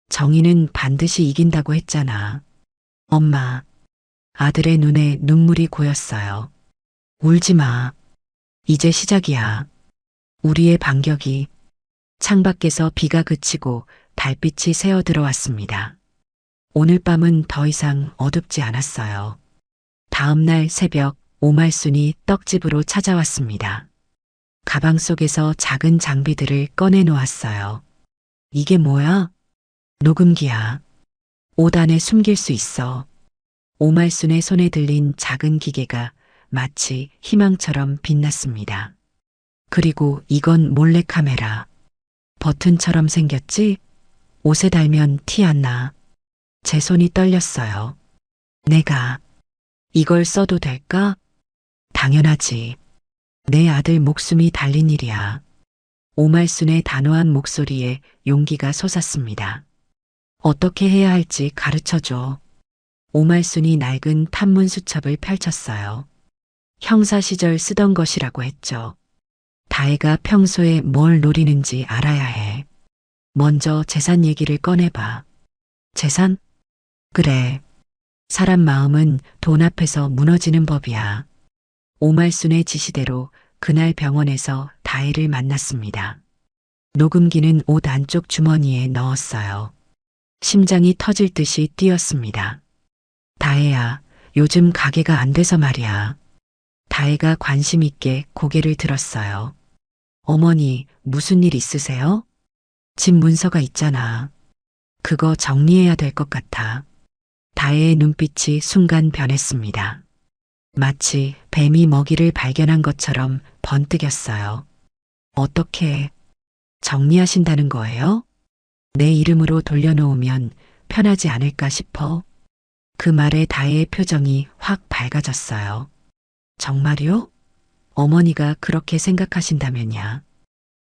정의는 반드시 이긴다고 했잖아. 엄마, 아들의 눈에 눈물이 고였어요. 울지 마. 이제 시작이야. 우리의 반격이. 창밖에서 비가 그치고 달빛이 새어 들어왔습니다. 오늘 밤은 더 이상 어둡지 않았어요. 다음 날 새벽 오말순이 떡집으로 찾아왔습니다. 가방 속에서 작은 장비들을 꺼내 놓았어요. 이게 뭐야? 녹음기야. 옷 안에 숨길 수 있어. 오말순의 손에 들린 작은 기계가 마치 희망처럼 빛났습니다. 그리고 이건 몰래카메라. 버튼처럼 생겼지? 옷에 달면 티 안 나. 제 손이 떨렸어요. 내가 이걸 써도 될까? 당연하지. 내 아들 목숨이 달린 일이야. 오말순의 단호한 목소리에 용기가 솟았습니다. 어떻게 해야 할지 가르쳐줘. 오말순이 낡은 탐문 수첩을 펼쳤어요. 형사 시절 쓰던 것이라고 했죠. 다혜가 평소에 뭘 노리는지 알아야 해. 먼저 재산 얘기를 꺼내봐. 재산? 그래. 사람 마음은 돈 앞에서 무너지는 법이야. 오말순의 지시대로 그날 병원에서 다혜를 만났습니다. 녹음기는 옷 안쪽 주머니에 넣었어요. 심장이 터질 듯이 뛰었습니다. 다혜야, 요즘 가게가 안 돼서 말이야. 다혜가 관심 있게 고개를 들었어요. 어머니, 무슨 일 있으세요? 집 문서가 있잖아. 그거 정리해야 될 것 같아. 다혜의 눈빛이 순간 변했습니다. 마치 뱀이 먹이를 발견한 것처럼 번뜩였어요. 어떻게 정리하신다는 거예요? 내 이름으로 돌려놓으면 편하지 않을까 싶어. 그 말에 다혜의 표정이 확 밝아졌어요. 정말요? 어머니가 그렇게 생각하신다면야.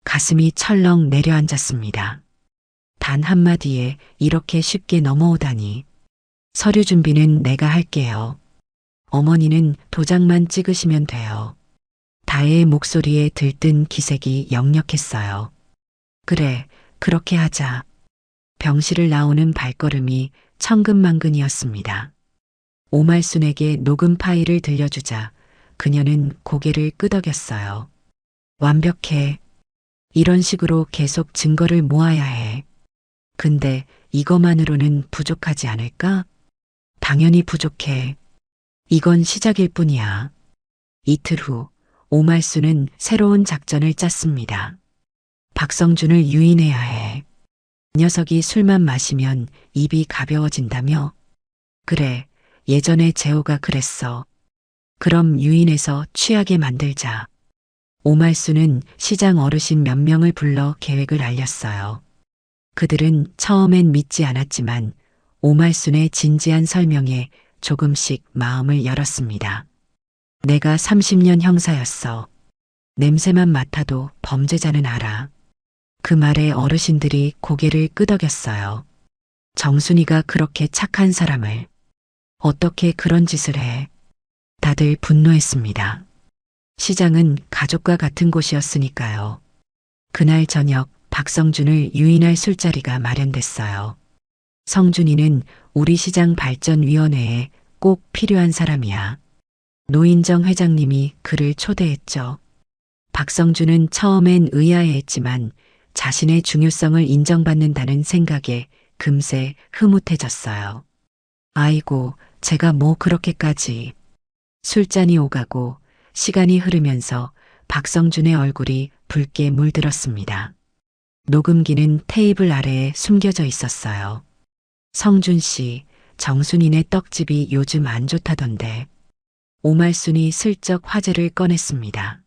가슴이 철렁 내려앉았습니다. 단 한마디에 이렇게 쉽게 넘어오다니. 서류 준비는 내가 할게요. 어머니는 도장만 찍으시면 돼요. 다혜의 목소리에 들뜬 기색이 역력했어요. 그래, 그렇게 하자. 병실을 나오는 발걸음이 천근만근이었습니다. 오말순에게 녹음 파일을 들려주자 그녀는 고개를 끄덕였어요. 완벽해. 이런 식으로 계속 증거를 모아야 해. 근데 이것만으로는 부족하지 않을까? 당연히 부족해. 이건 시작일 뿐이야. 이틀 후 오말순은 새로운 작전을 짰습니다. 박성준을 유인해야 해. 녀석이 술만 마시면 입이 가벼워진다며? 그래, 예전에 재호가 그랬어. 그럼 유인해서 취하게 만들자. 오말순은 시장 어르신 몇 명을 불러 계획을 알렸어요. 그들은 처음엔 믿지 않았지만 오말순의 진지한 설명에 조금씩 마음을 열었습니다. 내가 30년 형사였어. 냄새만 맡아도 범죄자는 알아. 그 말에 어르신들이 고개를 끄덕였어요. 정순이가 그렇게 착한 사람을 어떻게 그런 짓을 해? 다들 분노했습니다. 시장은 가족과 같은 곳이었으니까요. 그날 저녁 박성준을 유인할 술자리가 마련됐어요. 성준이는 우리 시장 발전위원회에 꼭 필요한 사람이야. 노인정 회장님이 그를 초대했죠. 박성준은 처음엔 의아해했지만 자신의 중요성을 인정받는다는 생각에 금세 흐뭇해졌어요. 아이고, 제가 뭐 그렇게까지. 술잔이 오가고 시간이 흐르면서 박성준의 얼굴이 붉게 물들었습니다. 녹음기는 테이블 아래에 숨겨져 있었어요. 성준 씨, 정순이네 떡집이 요즘 안 좋다던데. 오말순이 슬쩍 화제를 꺼냈습니다.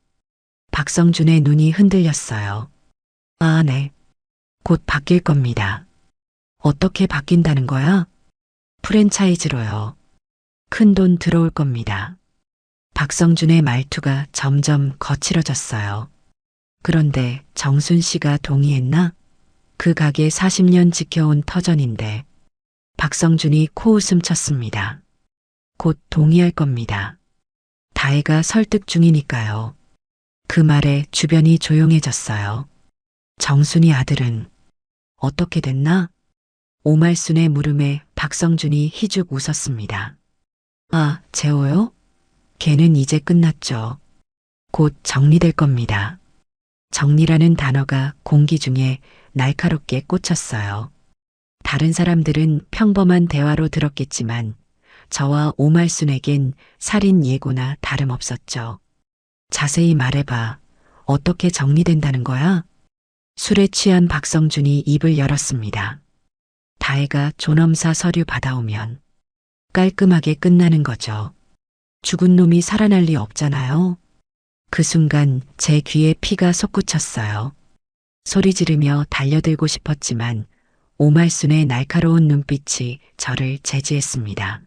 박성준의 눈이 흔들렸어요. 아, 네. 곧 바뀔 겁니다. 어떻게 바뀐다는 거야? 프랜차이즈로요. 큰 돈 들어올 겁니다. 박성준의 말투가 점점 거칠어졌어요. 그런데 정순 씨가 동의했나? 그 가게 40년 지켜온 터전인데. 박성준이 코웃음 쳤습니다. 곧 동의할 겁니다. 다혜가 설득 중이니까요. 그 말에 주변이 조용해졌어요. 정순이 아들은 어떻게 됐나? 오말순의 물음에 박성준이 희죽 웃었습니다. 아, 재호요? 걔는 이제 끝났죠. 곧 정리될 겁니다. 정리라는 단어가 공기 중에 날카롭게 꽂혔어요. 다른 사람들은 평범한 대화로 들었겠지만 저와 오말순에겐 살인 예고나 다름없었죠. 자세히 말해봐. 어떻게 정리된다는 거야? 술에 취한 박성준이 입을 열었습니다. 다혜가 존엄사 서류 받아오면 깔끔하게 끝나는 거죠. 죽은 놈이 살아날 리 없잖아요. 그 순간 제 귀에 피가 솟구쳤어요. 소리 지르며 달려들고 싶었지만 오말순의 날카로운 눈빛이 저를 제지했습니다.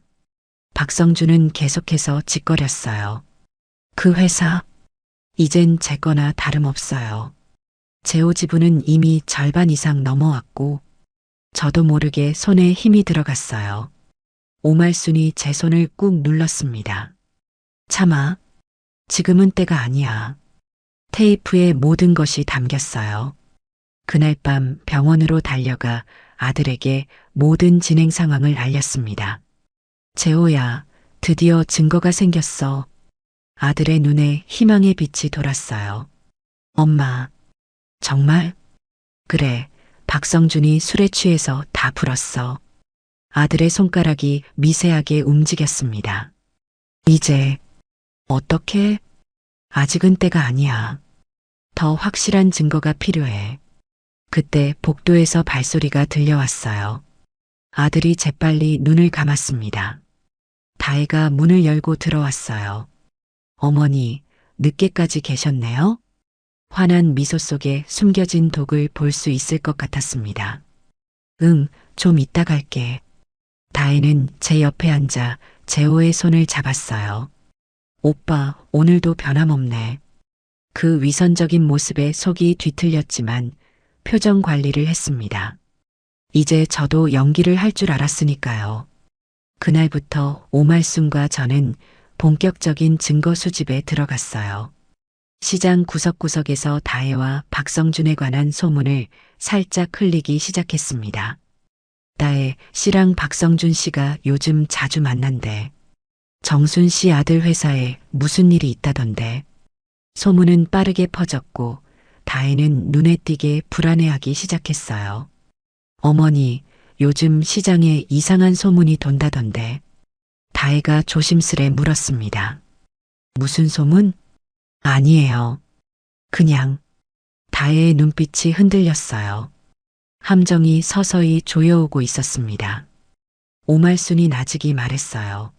박성준은 계속해서 짓거렸어요. 그 회사, 이젠 제 거나 다름없어요. 재호 지분은 이미 절반 이상 넘어왔고 저도 모르게 손에 힘이 들어갔어요. 오말순이 제 손을 꾹 눌렀습니다. 참아. 지금은 때가 아니야. 테이프에 모든 것이 담겼어요. 그날 밤 병원으로 달려가 아들에게 모든 진행 상황을 알렸습니다. 재호야, 드디어 증거가 생겼어. 아들의 눈에 희망의 빛이 돌았어요. 엄마, 정말? 그래, 박성준이 술에 취해서 다 불었어. 아들의 손가락이 미세하게 움직였습니다. 이제, 어떻게? 아직은 때가 아니야. 더 확실한 증거가 필요해. 그때 복도에서 발소리가 들려왔어요. 아들이 재빨리 눈을 감았습니다. 다혜가 문을 열고 들어왔어요. 어머니, 늦게까지 계셨네요? 환한 미소 속에 숨겨진 독을 볼 수 있을 것 같았습니다. 응, 좀 이따 갈게. 다혜는 제 옆에 앉아 재호의 손을 잡았어요. 오빠, 오늘도 변함없네. 그 위선적인 모습에 속이 뒤틀렸지만 표정 관리를 했습니다. 이제 저도 연기를 할 줄 알았으니까요. 그날부터 오말순과 저는 본격적인 증거 수집에 들어갔어요. 시장 구석구석에서 다혜와 박성준에 관한 소문을 살짝 흘리기 시작했습니다. 다혜 씨랑 박성준 씨가 요즘 자주 만난대. 정순 씨 아들 회사에 무슨 일이 있다던데. 소문은 빠르게 퍼졌고 다혜는 눈에 띄게 불안해하기 시작했어요. 어머니, 요즘 시장에 이상한 소문이 돈다던데. 다혜가 조심스레 물었습니다. 무슨 소문? 아니에요. 그냥. 다혜의 눈빛이 흔들렸어요. 함정이 서서히 조여오고 있었습니다. 오말순이 나직이 말했어요.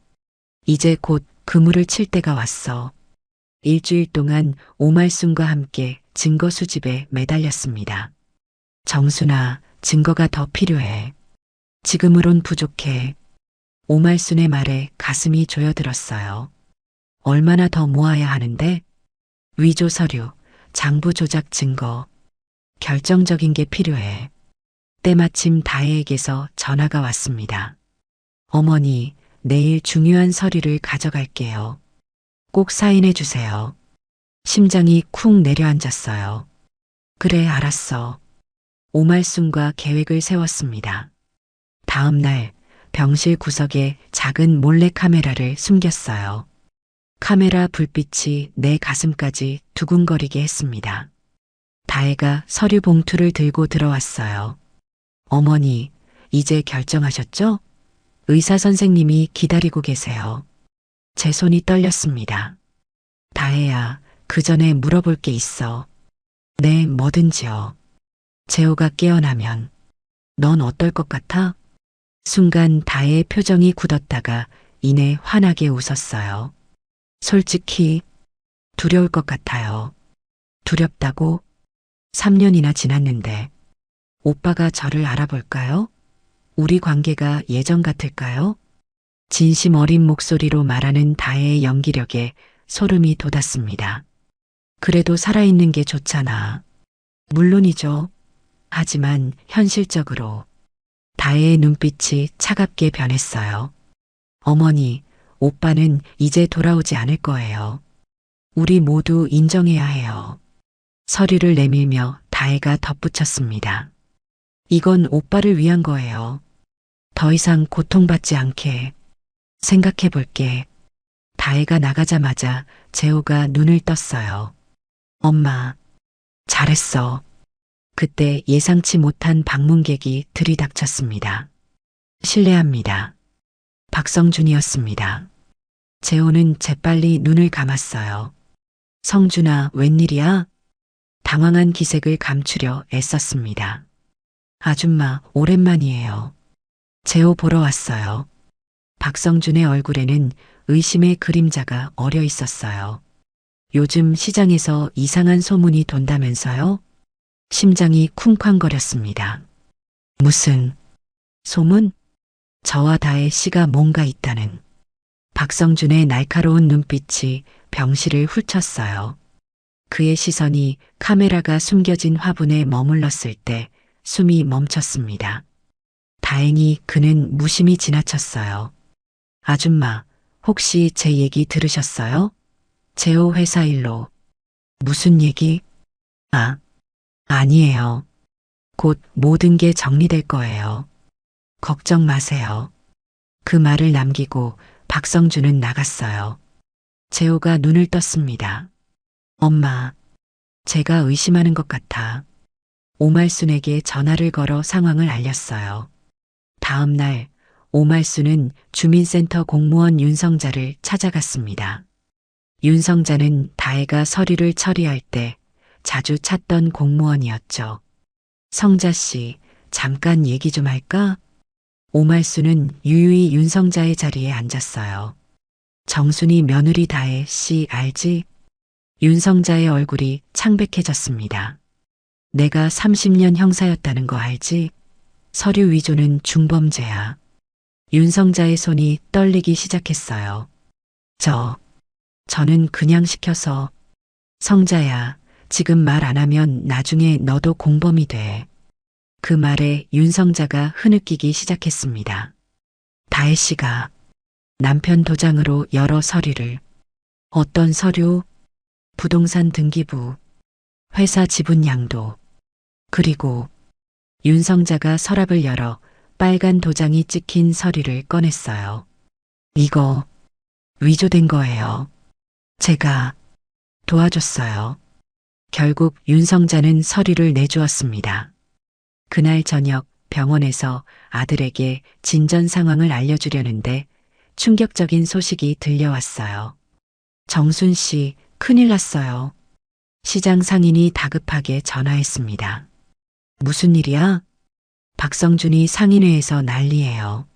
이제 곧 그물을 칠 때가 왔어. 일주일 동안 오말순과 함께 증거 수집에 매달렸습니다. 정순아, 증거가 더 필요해. 지금으론 부족해. 오말순의 말에 가슴이 조여들었어요. 얼마나 더 모아야 하는데? 위조 서류, 장부 조작 증거. 결정적인 게 필요해. 때마침 다혜에게서 전화가 왔습니다. 어머니, 내일 중요한 서류를 가져갈게요. 꼭 사인해 주세요. 심장이 쿵 내려앉았어요. 그래, 알았어. 오말순과 계획을 세웠습니다. 다음 날 병실 구석에 작은 몰래카메라를 숨겼어요. 카메라 불빛이 내 가슴까지 두근거리게 했습니다. 다혜가 서류 봉투를 들고 들어왔어요. 어머니, 이제 결정하셨죠? 의사 선생님이 기다리고 계세요. 제 손이 떨렸습니다. 다혜야, 그 전에 물어볼 게 있어. 네, 뭐든지요. 재호가 깨어나면 넌 어떨 것 같아? 순간 다혜의 표정이 굳었다가 이내 환하게 웃었어요. 솔직히 두려울 것 같아요. 두렵다고? 3년이나 지났는데 오빠가 저를 알아볼까요? 우리 관계가 예전 같을까요? 진심 어린 목소리로 말하는 다혜의 연기력에 소름이 돋았습니다. 그래도 살아있는 게 좋잖아. 물론이죠. 하지만 현실적으로 다혜의 눈빛이 차갑게 변했어요. 어머니, 오빠는 이제 돌아오지 않을 거예요. 우리 모두 인정해야 해요. 서류를 내밀며 다혜가 덧붙였습니다. 이건 오빠를 위한 거예요. 더 이상 고통받지 않게. 생각해 볼게. 다혜가 나가자마자 재호가 눈을 떴어요. 엄마, 잘했어. 그때 예상치 못한 방문객이 들이닥쳤습니다. 실례합니다. 박성준이었습니다. 재호는 재빨리 눈을 감았어요. 성준아, 웬일이야? 당황한 기색을 감추려 애썼습니다. 아줌마, 오랜만이에요. 재호 보러 왔어요. 박성준의 얼굴에는 의심의 그림자가 어려 있었어요. 요즘 시장에서 이상한 소문이 돈다면서요? 심장이 쿵쾅거렸습니다. 무슨 소문? 저와 다혜 씨가 뭔가 있다는. 박성준의 날카로운 눈빛이 병실을 훑었어요. 그의 시선이 카메라가 숨겨진 화분에 머물렀을 때 숨이 멈췄습니다. 다행히 그는 무심히 지나쳤어요. 아줌마, 혹시 제 얘기 들으셨어요? 제호 회사 일로. 무슨 얘기? 아, 아니에요. 곧 모든 게 정리될 거예요. 걱정 마세요. 그 말을 남기고 박성준은 나갔어요. 재호가 눈을 떴습니다. 엄마, 제가 의심하는 것 같아. 오말순에게 전화를 걸어 상황을 알렸어요. 다음 날 오말순은 주민센터 공무원 윤성자를 찾아갔습니다. 윤성자는 다혜가 서류를 처리할 때 자주 찾던 공무원이었죠. 성자 씨, 잠깐 얘기 좀 할까? 오말순은 유유히 윤성자의 자리에 앉았어요. 정순이 며느리 다혜 씨 알지? 윤성자의 얼굴이 창백해졌습니다. 내가 30년 형사였다는 거 알지? 서류 위조는 중범죄야. 윤성자의 손이 떨리기 시작했어요. 저는 그냥 시켜서. 성자야, 지금 말 안 하면 나중에 너도 공범이 돼. 그 말에 윤성자가 흐느끼기 시작했습니다. 다혜 씨가 남편 도장으로 여러 서류를. 어떤 서류? 부동산 등기부, 회사 지분 양도. 그리고 윤성자가 서랍을 열어 빨간 도장이 찍힌 서류를 꺼냈어요. 이거 위조된 거예요. 제가 도와줬어요. 결국 윤성자는 서류를 내주었습니다. 그날 저녁 병원에서 아들에게 진전 상황을 알려주려는데 충격적인 소식이 들려왔어요. 정순 씨, 큰일 났어요. 시장 상인이 다급하게 전화했습니다. 무슨 일이야? 박성준이 상인회에서 난리예요.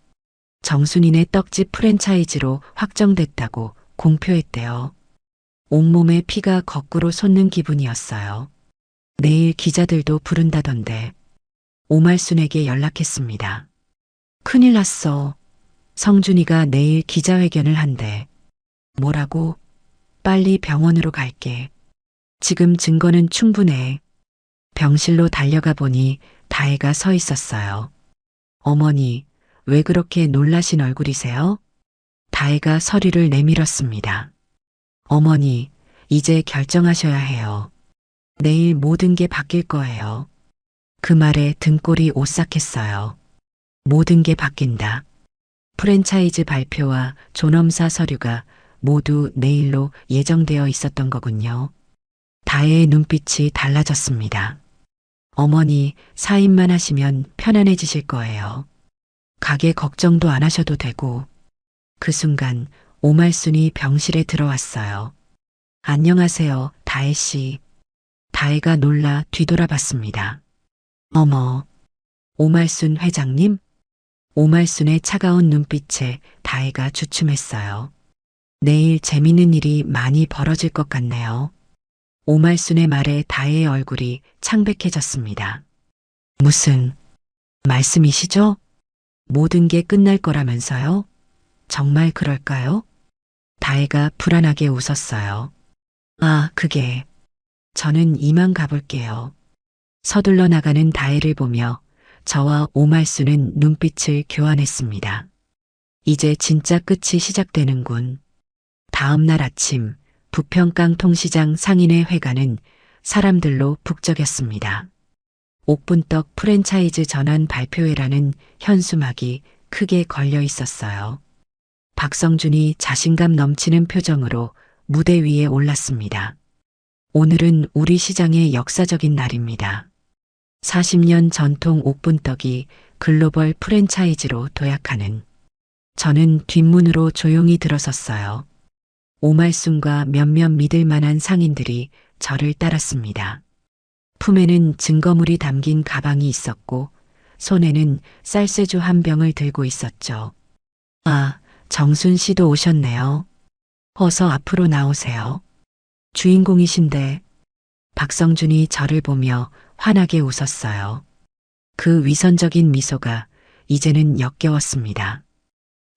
정순이네 떡집 프랜차이즈로 확정됐다고 공표했대요. 온몸에 피가 거꾸로 솟는 기분이었어요. 내일 기자들도 부른다던데. 오말순에게 연락했습니다. 큰일 났어. 성준이가 내일 기자회견을 한대. 뭐라고? 빨리 병원으로 갈게. 지금 증거는 충분해. 병실로 달려가 보니 다혜가 서 있었어요. 어머니, 왜 그렇게 놀라신 얼굴이세요? 다혜가 서류를 내밀었습니다. 어머니, 이제 결정하셔야 해요. 내일 모든 게 바뀔 거예요. 그 말에 등골이 오싹했어요. 모든 게 바뀐다. 프랜차이즈 발표와 존엄사 서류가 모두 내일로 예정되어 있었던 거군요. 다혜의 눈빛이 달라졌습니다. 어머니, 사인만 하시면 편안해지실 거예요. 가게 걱정도 안 하셔도 되고. 그 순간 오말순이 병실에 들어왔어요. 안녕하세요, 다혜 씨. 다혜가 놀라 뒤돌아봤습니다. 어머, 오말순 회장님? 오말순의 차가운 눈빛에 다혜가 주춤했어요. 내일 재밌는 일이 많이 벌어질 것 같네요. 오말순의 말에 다혜의 얼굴이 창백해졌습니다. 무슨 말씀이시죠? 모든 게 끝날 거라면서요? 정말 그럴까요? 다혜가 불안하게 웃었어요. 아, 그게. 저는 이만 가볼게요. 서둘러 나가는 다혜를 보며 저와 오말순은 눈빛을 교환했습니다. 이제 진짜 끝이 시작되는군. 다음 날 아침 부평강 통시장 상인회 회관은 사람들로 북적였습니다. 옥분떡 프랜차이즈 전환 발표회라는 현수막이 크게 걸려 있었어요. 박성준이 자신감 넘치는 표정으로 무대 위에 올랐습니다. 오늘은 우리 시장의 역사적인 날입니다. 40년 전통 옥분떡이 글로벌 프랜차이즈로 도약하는. 저는 뒷문으로 조용히 들어섰어요. 오말순과 몇몇 믿을 만한 상인들이 저를 따랐습니다. 품에는 증거물이 담긴 가방이 있었고 손에는 쌀쇠주 한 병을 들고 있었죠. 아, 정순 씨도 오셨네요. 어서 앞으로 나오세요. 주인공이신데. 박성준이 저를 보며 환하게 웃었어요. 그 위선적인 미소가 이제는 역겨웠습니다.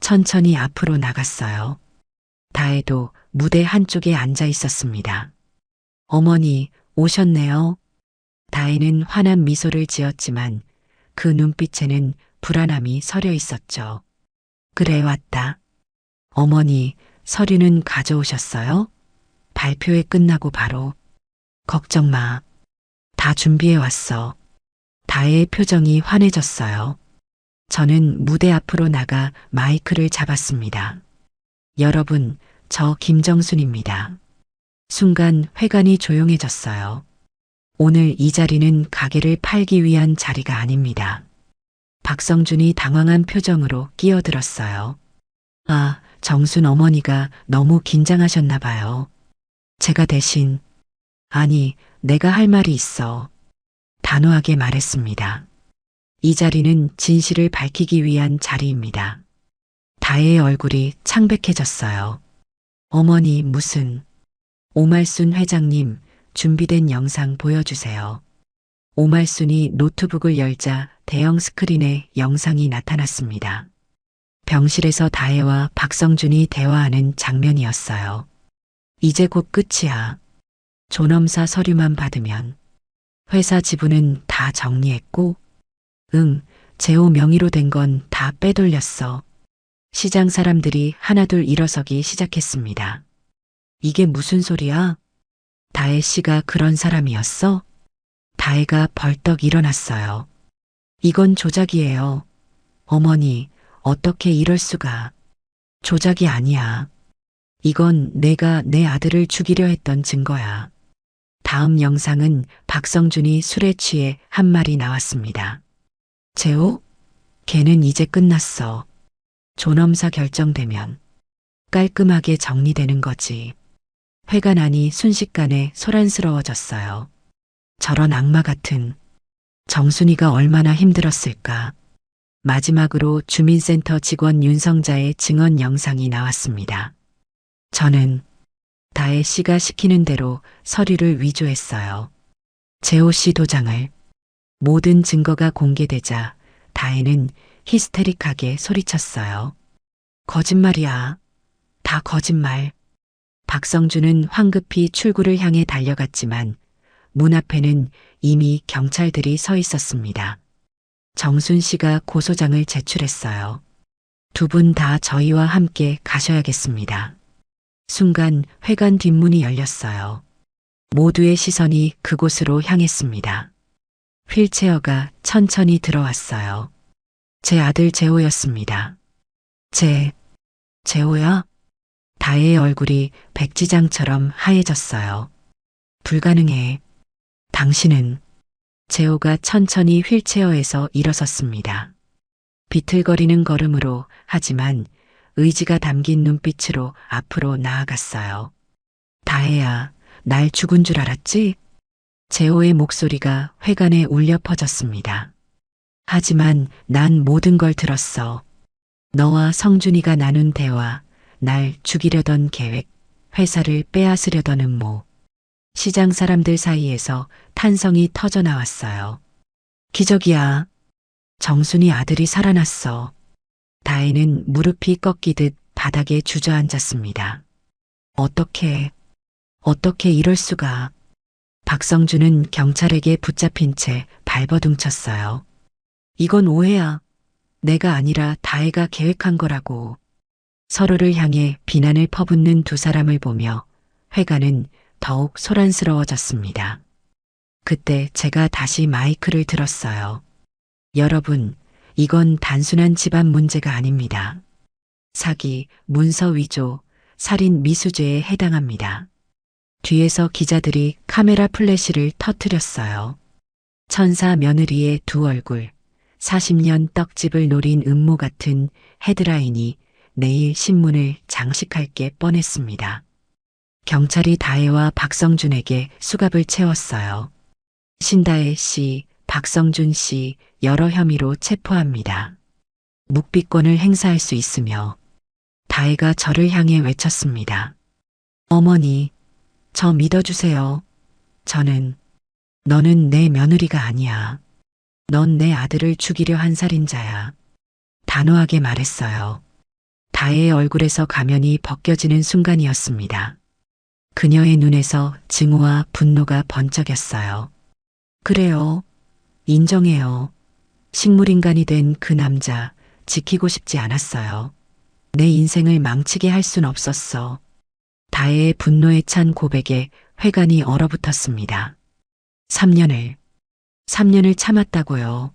천천히 앞으로 나갔어요. 다혜도 무대 한쪽에 앉아 있었습니다. 어머니, 오셨네요. 다혜는 환한 미소를 지었지만 그 눈빛에는 불안함이 서려 있었죠. 그래, 왔다. 어머니, 서류는 가져오셨어요? 발표회 끝나고 바로. 걱정 마. 다 준비해 왔어. 다혜의 표정이 환해졌어요. 저는 무대 앞으로 나가 마이크를 잡았습니다. 여러분, 저 김정순입니다. 순간 회관이 조용해졌어요. 오늘 이 자리는 가게를 팔기 위한 자리가 아닙니다. 박성준이 당황한 표정으로 끼어들었어요. 아, 정순 어머니가 너무 긴장하셨나 봐요. 제가 대신, 아니, 내가 할 말이 있어. 단호하게 말했습니다. 이 자리는 진실을 밝히기 위한 자리입니다. 다혜의 얼굴이 창백해졌어요. 어머니, 무슨. 오말순 회장님, 준비된 영상 보여주세요. 오말순이 노트북을 열자 대형 스크린에 영상이 나타났습니다. 병실에서 다혜와 박성준이 대화하는 장면이었어요. 이제 곧 끝이야. 존엄사 서류만 받으면. 회사 지분은 다 정리했고, 응, 재호 명의로 된 건 다 빼돌렸어. 시장 사람들이 하나둘 일어서기 시작했습니다. 이게 무슨 소리야? 다혜 씨가 그런 사람이었어? 다혜가 벌떡 일어났어요. 이건 조작이에요. 어머니, 어떻게 이럴 수가. 조작이 아니야. 이건 내가 내 아들을 죽이려 했던 증거야. 다음 영상은 박성준이 술에 취해 한 말이 나왔습니다. 재호? 걔는 이제 끝났어. 존엄사 결정되면 깔끔하게 정리되는 거지. 회관 안이 순식간에 소란스러워졌어요. 저런 악마 같은. 정순이가 얼마나 힘들었을까. 마지막으로 주민센터 직원 윤성자의 증언 영상이 나왔습니다. 저는 다혜 씨가 시키는 대로 서류를 위조했어요. 재호 씨 도장을. 모든 증거가 공개되자 다혜는 히스테릭하게 소리쳤어요. 거짓말이야. 다 거짓말. 박성준은 황급히 출구를 향해 달려갔지만 문 앞에는 이미 경찰들이 서 있었습니다. 정순 씨가 고소장을 제출했어요. 두 분 다 저희와 함께 가셔야겠습니다. 순간 회관 뒷문이 열렸어요. 모두의 시선이 그곳으로 향했습니다. 휠체어가 천천히 들어왔어요. 제 아들 재호였습니다. 재호야? 다혜의 얼굴이 백지장처럼 하얘졌어요. 불가능해. 당신은. 재호가 천천히 휠체어에서 일어섰습니다. 비틀거리는 걸음으로 하지만 의지가 담긴 눈빛으로 앞으로 나아갔어요. 다혜야, 날 죽은 줄 알았지? 재호의 목소리가 회관에 울려 퍼졌습니다. 하지만 난 모든 걸 들었어. 너와 성준이가 나눈 대화, 날 죽이려던 계획, 회사를 빼앗으려던 음모. 시장 사람들 사이에서 탄성이 터져 나왔어요. 기적이야. 정순이 아들이 살아났어. 다혜는 무릎이 꺾이듯 바닥에 주저앉았습니다. 어떻게 이럴 수가. 박성준은 경찰에게 붙잡힌 채 발버둥 쳤어요. 이건 오해야. 내가 아니라 다혜가 계획한 거라고. 서로를 향해 비난을 퍼붓는 두 사람을 보며 회관은 더욱 소란스러워졌습니다. 그때 제가 다시 마이크를 들었어요. 여러분, 이건 단순한 집안 문제가 아닙니다. 사기, 문서 위조, 살인 미수죄에 해당합니다. 뒤에서 기자들이 카메라 플래시를 터뜨렸어요. 천사 며느리의 두 얼굴, 40년 떡집을 노린 음모 같은 헤드라인이 내일 신문을 장식할 게 뻔했습니다. 경찰이 다혜와 박성준에게 수갑을 채웠어요. 신다혜 씨, 박성준 씨 여러 혐의로 체포합니다. 묵비권을 행사할 수 있으며 다혜가 저를 향해 외쳤습니다. 어머니, 저 믿어주세요. 너는 내 며느리가 아니야. 넌 내 아들을 죽이려 한 살인자야. 단호하게 말했어요. 다혜의 얼굴에서 가면이 벗겨지는 순간이었습니다. 그녀의 눈에서 증오와 분노가 번쩍였어요. 그래요. 인정해요. 식물인간이 된 그 남자 지키고 싶지 않았어요. 내 인생을 망치게 할 순 없었어. 다혜의 분노에 찬 고백에 회관이 얼어붙었습니다. 3년을 참았다고요.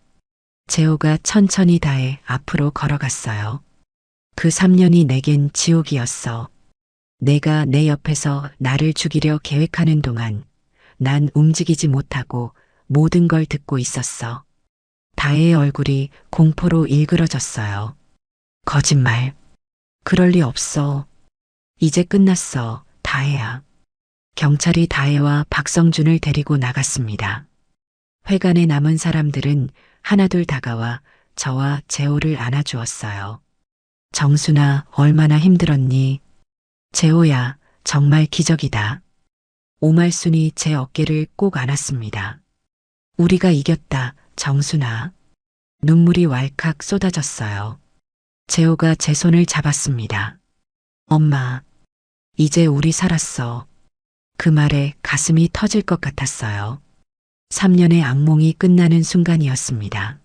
재호가 천천히 다혜 앞으로 걸어갔어요. 그 3년이 내겐 지옥이었어. 내가 내 옆에서 나를 죽이려 계획하는 동안 난 움직이지 못하고 모든 걸 듣고 있었어. 다혜의 얼굴이 공포로 일그러졌어요. 거짓말. 그럴 리 없어. 이제 끝났어, 다혜야. 경찰이 다혜와 박성준을 데리고 나갔습니다. 회관에 남은 사람들은 하나둘 다가와 저와 재호를 안아주었어요. 정순아, 얼마나 힘들었니? 재호야, 정말 기적이다. 오말순이 제 어깨를 꼭 안았습니다. 우리가 이겼다, 정순아. 눈물이 왈칵 쏟아졌어요. 재호가 제 손을 잡았습니다. 엄마, 이제 우리 살았어. 그 말에 가슴이 터질 것 같았어요. 3년의 악몽이 끝나는 순간이었습니다.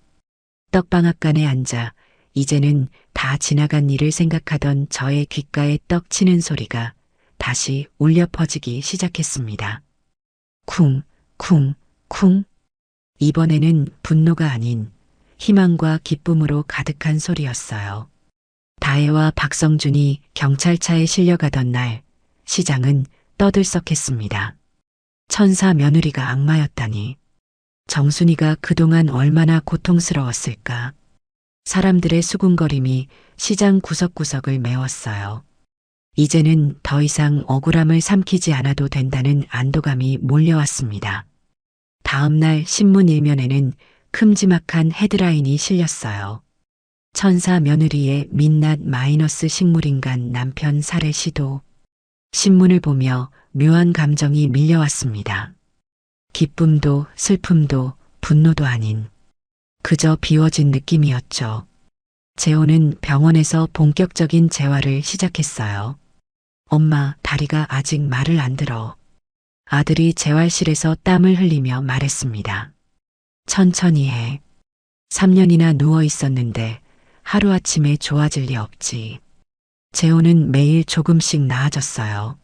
떡방앗간에 앉아 이제는 다 지나간 일을 생각하던 저의 귓가에 떡 치는 소리가 다시 울려 퍼지기 시작했습니다. 쿵, 쿵, 쿵. 이번에는 분노가 아닌 희망과 기쁨으로 가득한 소리였어요. 다혜와 박성준이 경찰차에 실려가던 날 시장은 떠들썩했습니다. 천사 며느리가 악마였다니. 정순이가 그동안 얼마나 고통스러웠을까. 사람들의 수군거림이 시장 구석구석을 메웠어요. 이제는 더 이상 억울함을 삼키지 않아도 된다는 안도감이 몰려왔습니다. 다음 날 신문 일면에는 큼지막한 헤드라인이 실렸어요. 천사 며느리의 민낯 마이너스 식물인간 남편 살해 시도. 신문을 보며 묘한 감정이 밀려왔습니다. 기쁨도 슬픔도 분노도 아닌 그저 비워진 느낌이었죠. 재호는 병원에서 본격적인 재활을 시작했어요. 엄마, 다리가 아직 말을 안 들어. 아들이 재활실에서 땀을 흘리며 말했습니다. 천천히 해. 3년이나 누워 있었는데 하루아침에 좋아질 리 없지. 재호는 매일 조금씩 나아졌어요.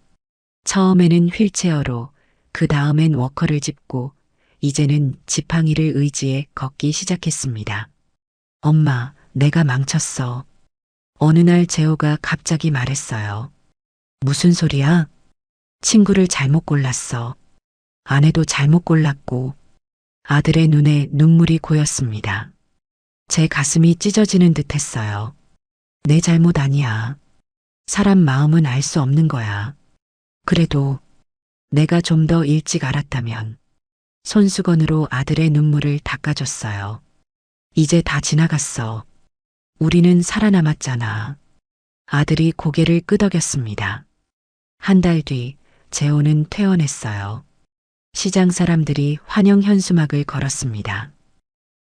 처음에는 휠체어로, 그 다음엔 워커를 짚고, 이제는 지팡이를 의지해 걷기 시작했습니다. 엄마, 내가 망쳤어. 어느 날 재호가 갑자기 말했어요. 무슨 소리야? 친구를 잘못 골랐어. 아내도 잘못 골랐고. 아들의 눈에 눈물이 고였습니다. 제 가슴이 찢어지는 듯 했어요. 내 잘못 아니야. 사람 마음은 알 수 없는 거야. 그래도 내가 좀 더 일찍 알았다면. 손수건으로 아들의 눈물을 닦아줬어요. 이제 다 지나갔어. 우리는 살아남았잖아. 아들이 고개를 끄덕였습니다. 한 달 뒤 재호는 퇴원했어요. 시장 사람들이 환영 현수막을 걸었습니다.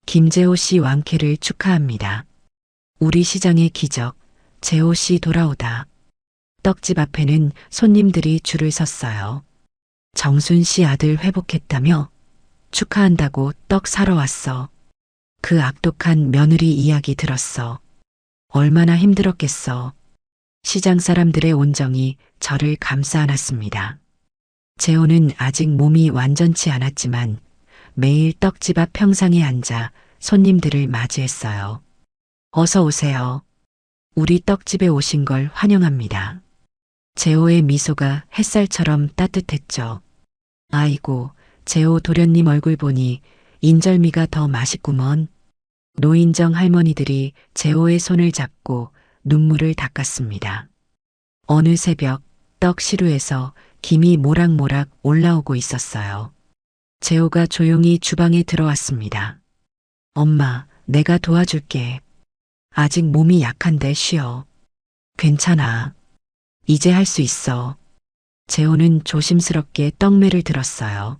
김재호 씨 완쾌를 축하합니다. 우리 시장의 기적, 재호 씨 돌아오다. 떡집 앞에는 손님들이 줄을 섰어요. 정순 씨 아들 회복했다며? 축하한다고 떡 사러 왔어. 그 악독한 며느리 이야기 들었어. 얼마나 힘들었겠어. 시장 사람들의 온정이 저를 감싸 안았습니다. 재호는 아직 몸이 완전치 않았지만 매일 떡집 앞 평상에 앉아 손님들을 맞이했어요. 어서 오세요. 우리 떡집에 오신 걸 환영합니다. 재호의 미소가 햇살처럼 따뜻했죠. 아이고, 재호 도련님 얼굴 보니 인절미가 더 맛있구먼. 노인정 할머니들이 재호의 손을 잡고 눈물을 닦았습니다. 어느 새벽 떡 시루에서 김이 모락모락 올라오고 있었어요. 재호가 조용히 주방에 들어왔습니다. 엄마, 내가 도와줄게. 아직 몸이 약한데 쉬어. 괜찮아. 이제 할 수 있어. 재호는 조심스럽게 떡매를 들었어요.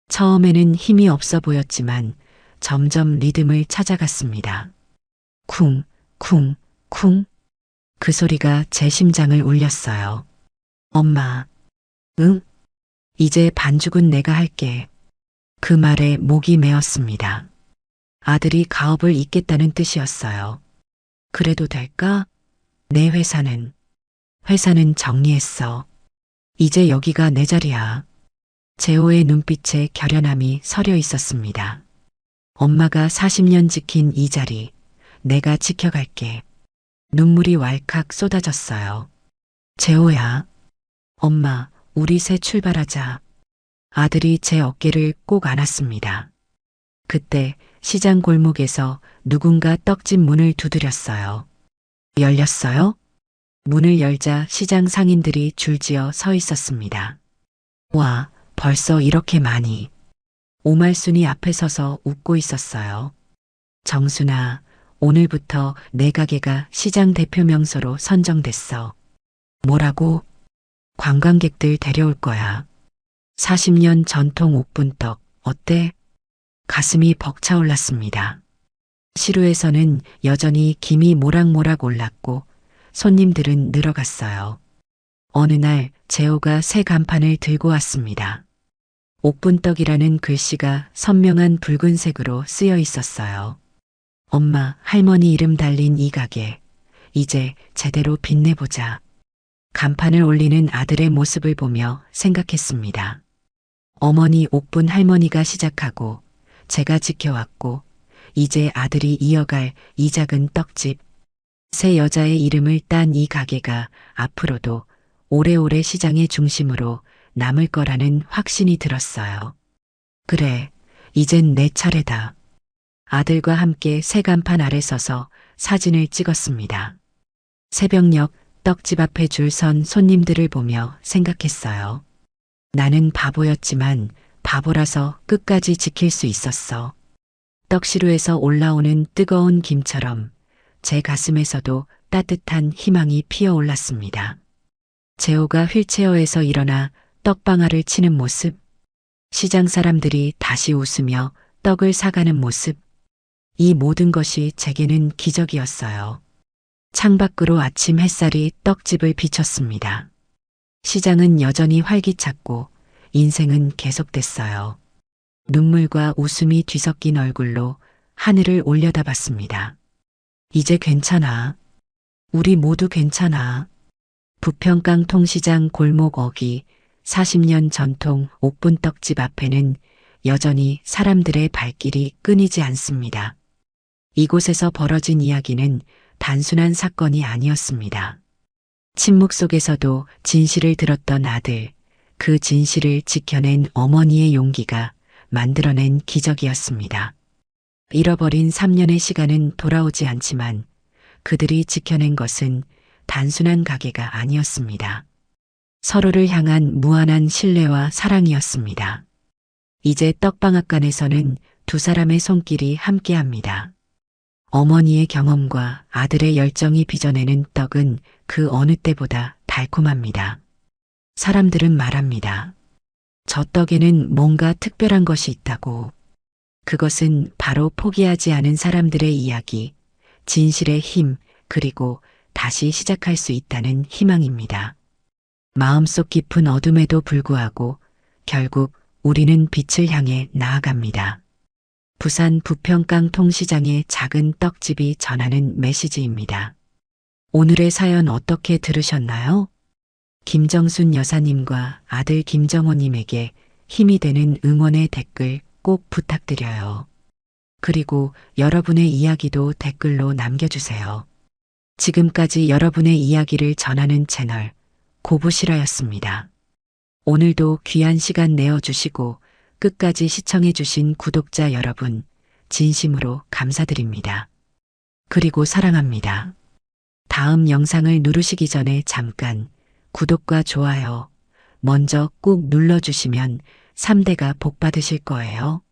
처음에는 힘이 없어 보였지만 점점 리듬을 찾아갔습니다. 쿵, 쿵, 쿵. 그 소리가 제 심장을 울렸어요. 엄마, 응? 이제 반죽은 내가 할게. 그 말에 목이 메었습니다. 아들이 가업을 잇겠다는 뜻이었어요. 그래도 될까? 내 회사는 정리했어. 이제 여기가 내 자리야. 재호의 눈빛에 결연함이 서려 있었습니다. 엄마가 40년 지킨 이 자리, 내가 지켜갈게. 눈물이 왈칵 쏟아졌어요. 재호야. 엄마, 우리 새 출발하자. 아들이 제 어깨를 꼭 안았습니다. 그때 시장 골목에서 누군가 떡집 문을 두드렸어요. 열렸어요? 문을 열자 시장 상인들이 줄지어 서 있었습니다. 와, 벌써 이렇게 많이. 오말순이 앞에 서서 웃고 있었어요. 정순아, 오늘부터 내 가게가 시장 대표 명소로 선정됐어. 뭐라고? 관광객들 데려올 거야. 40년 전통 옥분떡, 어때? 가슴이 벅차올랐습니다. 시루에서는 여전히 김이 모락모락 올랐고 손님들은 늘어갔어요. 어느 날 재호가 새 간판을 들고 왔습니다. 옥분떡이라는 글씨가 선명한 붉은색으로 쓰여 있었어요. 엄마, 할머니 이름 달린 이 가게, 이제 제대로 빛내보자. 간판을 올리는 아들의 모습을 보며 생각했습니다. 어머니 옥분 할머니가 시작하고 제가 지켜왔고 이제 아들이 이어갈 이 작은 떡집. 새 여자의 이름을 딴 이 가게가 앞으로도 오래오래 시장의 중심으로 남을 거라는 확신이 들었어요. 그래, 이젠 내 차례다. 아들과 함께 새 간판 아래 서서 사진을 찍었습니다. 새벽녘 떡집 앞에 줄 선 손님들을 보며 생각했어요. 나는 바보였지만 바보라서 끝까지 지킬 수 있었어. 떡시루에서 올라오는 뜨거운 김처럼 제 가슴에서도 따뜻한 희망이 피어올랐습니다. 재호가 휠체어에서 일어나 떡방아를 치는 모습, 시장 사람들이 다시 웃으며 떡을 사가는 모습, 이 모든 것이 제게는 기적이었어요. 창밖으로 아침 햇살이 떡집을 비췄습니다. 시장은 여전히 활기찼고 인생은 계속됐어요. 눈물과 웃음이 뒤섞인 얼굴로 하늘을 올려다봤습니다. 이제 괜찮아. 우리 모두 괜찮아. 부평깡통시장 골목 어귀 40년 전통 옥분떡집 앞에는 여전히 사람들의 발길이 끊이지 않습니다. 이곳에서 벌어진 이야기는 단순한 사건이 아니었습니다. 침묵 속에서도 진실을 들었던 아들, 그 진실을 지켜낸 어머니의 용기가 만들어낸 기적이었습니다. 잃어버린 3년의 시간은 돌아오지 않지만 그들이 지켜낸 것은 단순한 가게가 아니었습니다. 서로를 향한 무한한 신뢰와 사랑이었습니다. 이제 떡방앗간에서는 두 사람의 손길이 함께합니다. 어머니의 경험과 아들의 열정이 빚어내는 떡은 그 어느 때보다 달콤합니다. 사람들은 말합니다. 저 떡에는 뭔가 특별한 것이 있다고. 그것은 바로 포기하지 않은 사람들의 이야기, 진실의 힘, 그리고 다시 시작할 수 있다는 희망입니다. 마음속 깊은 어둠에도 불구하고 결국 우리는 빛을 향해 나아갑니다. 부산 부평깡통시장의 작은 떡집이 전하는 메시지입니다. 오늘의 사연 어떻게 들으셨나요? 김정순 여사님과 아들 김정호님에게 힘이 되는 응원의 댓글 꼭 부탁드려요. 그리고 여러분의 이야기도 댓글로 남겨주세요. 지금까지 여러분의 이야기를 전하는 채널 고부실화였습니다. 오늘도 귀한 시간 내어주시고 끝까지 시청해주신 구독자 여러분 진심으로 감사드립니다. 그리고 사랑합니다. 다음 영상을 누르시기 전에 잠깐 구독과 좋아요 먼저 꾹 눌러주시면 3대가 복 받으실 거예요.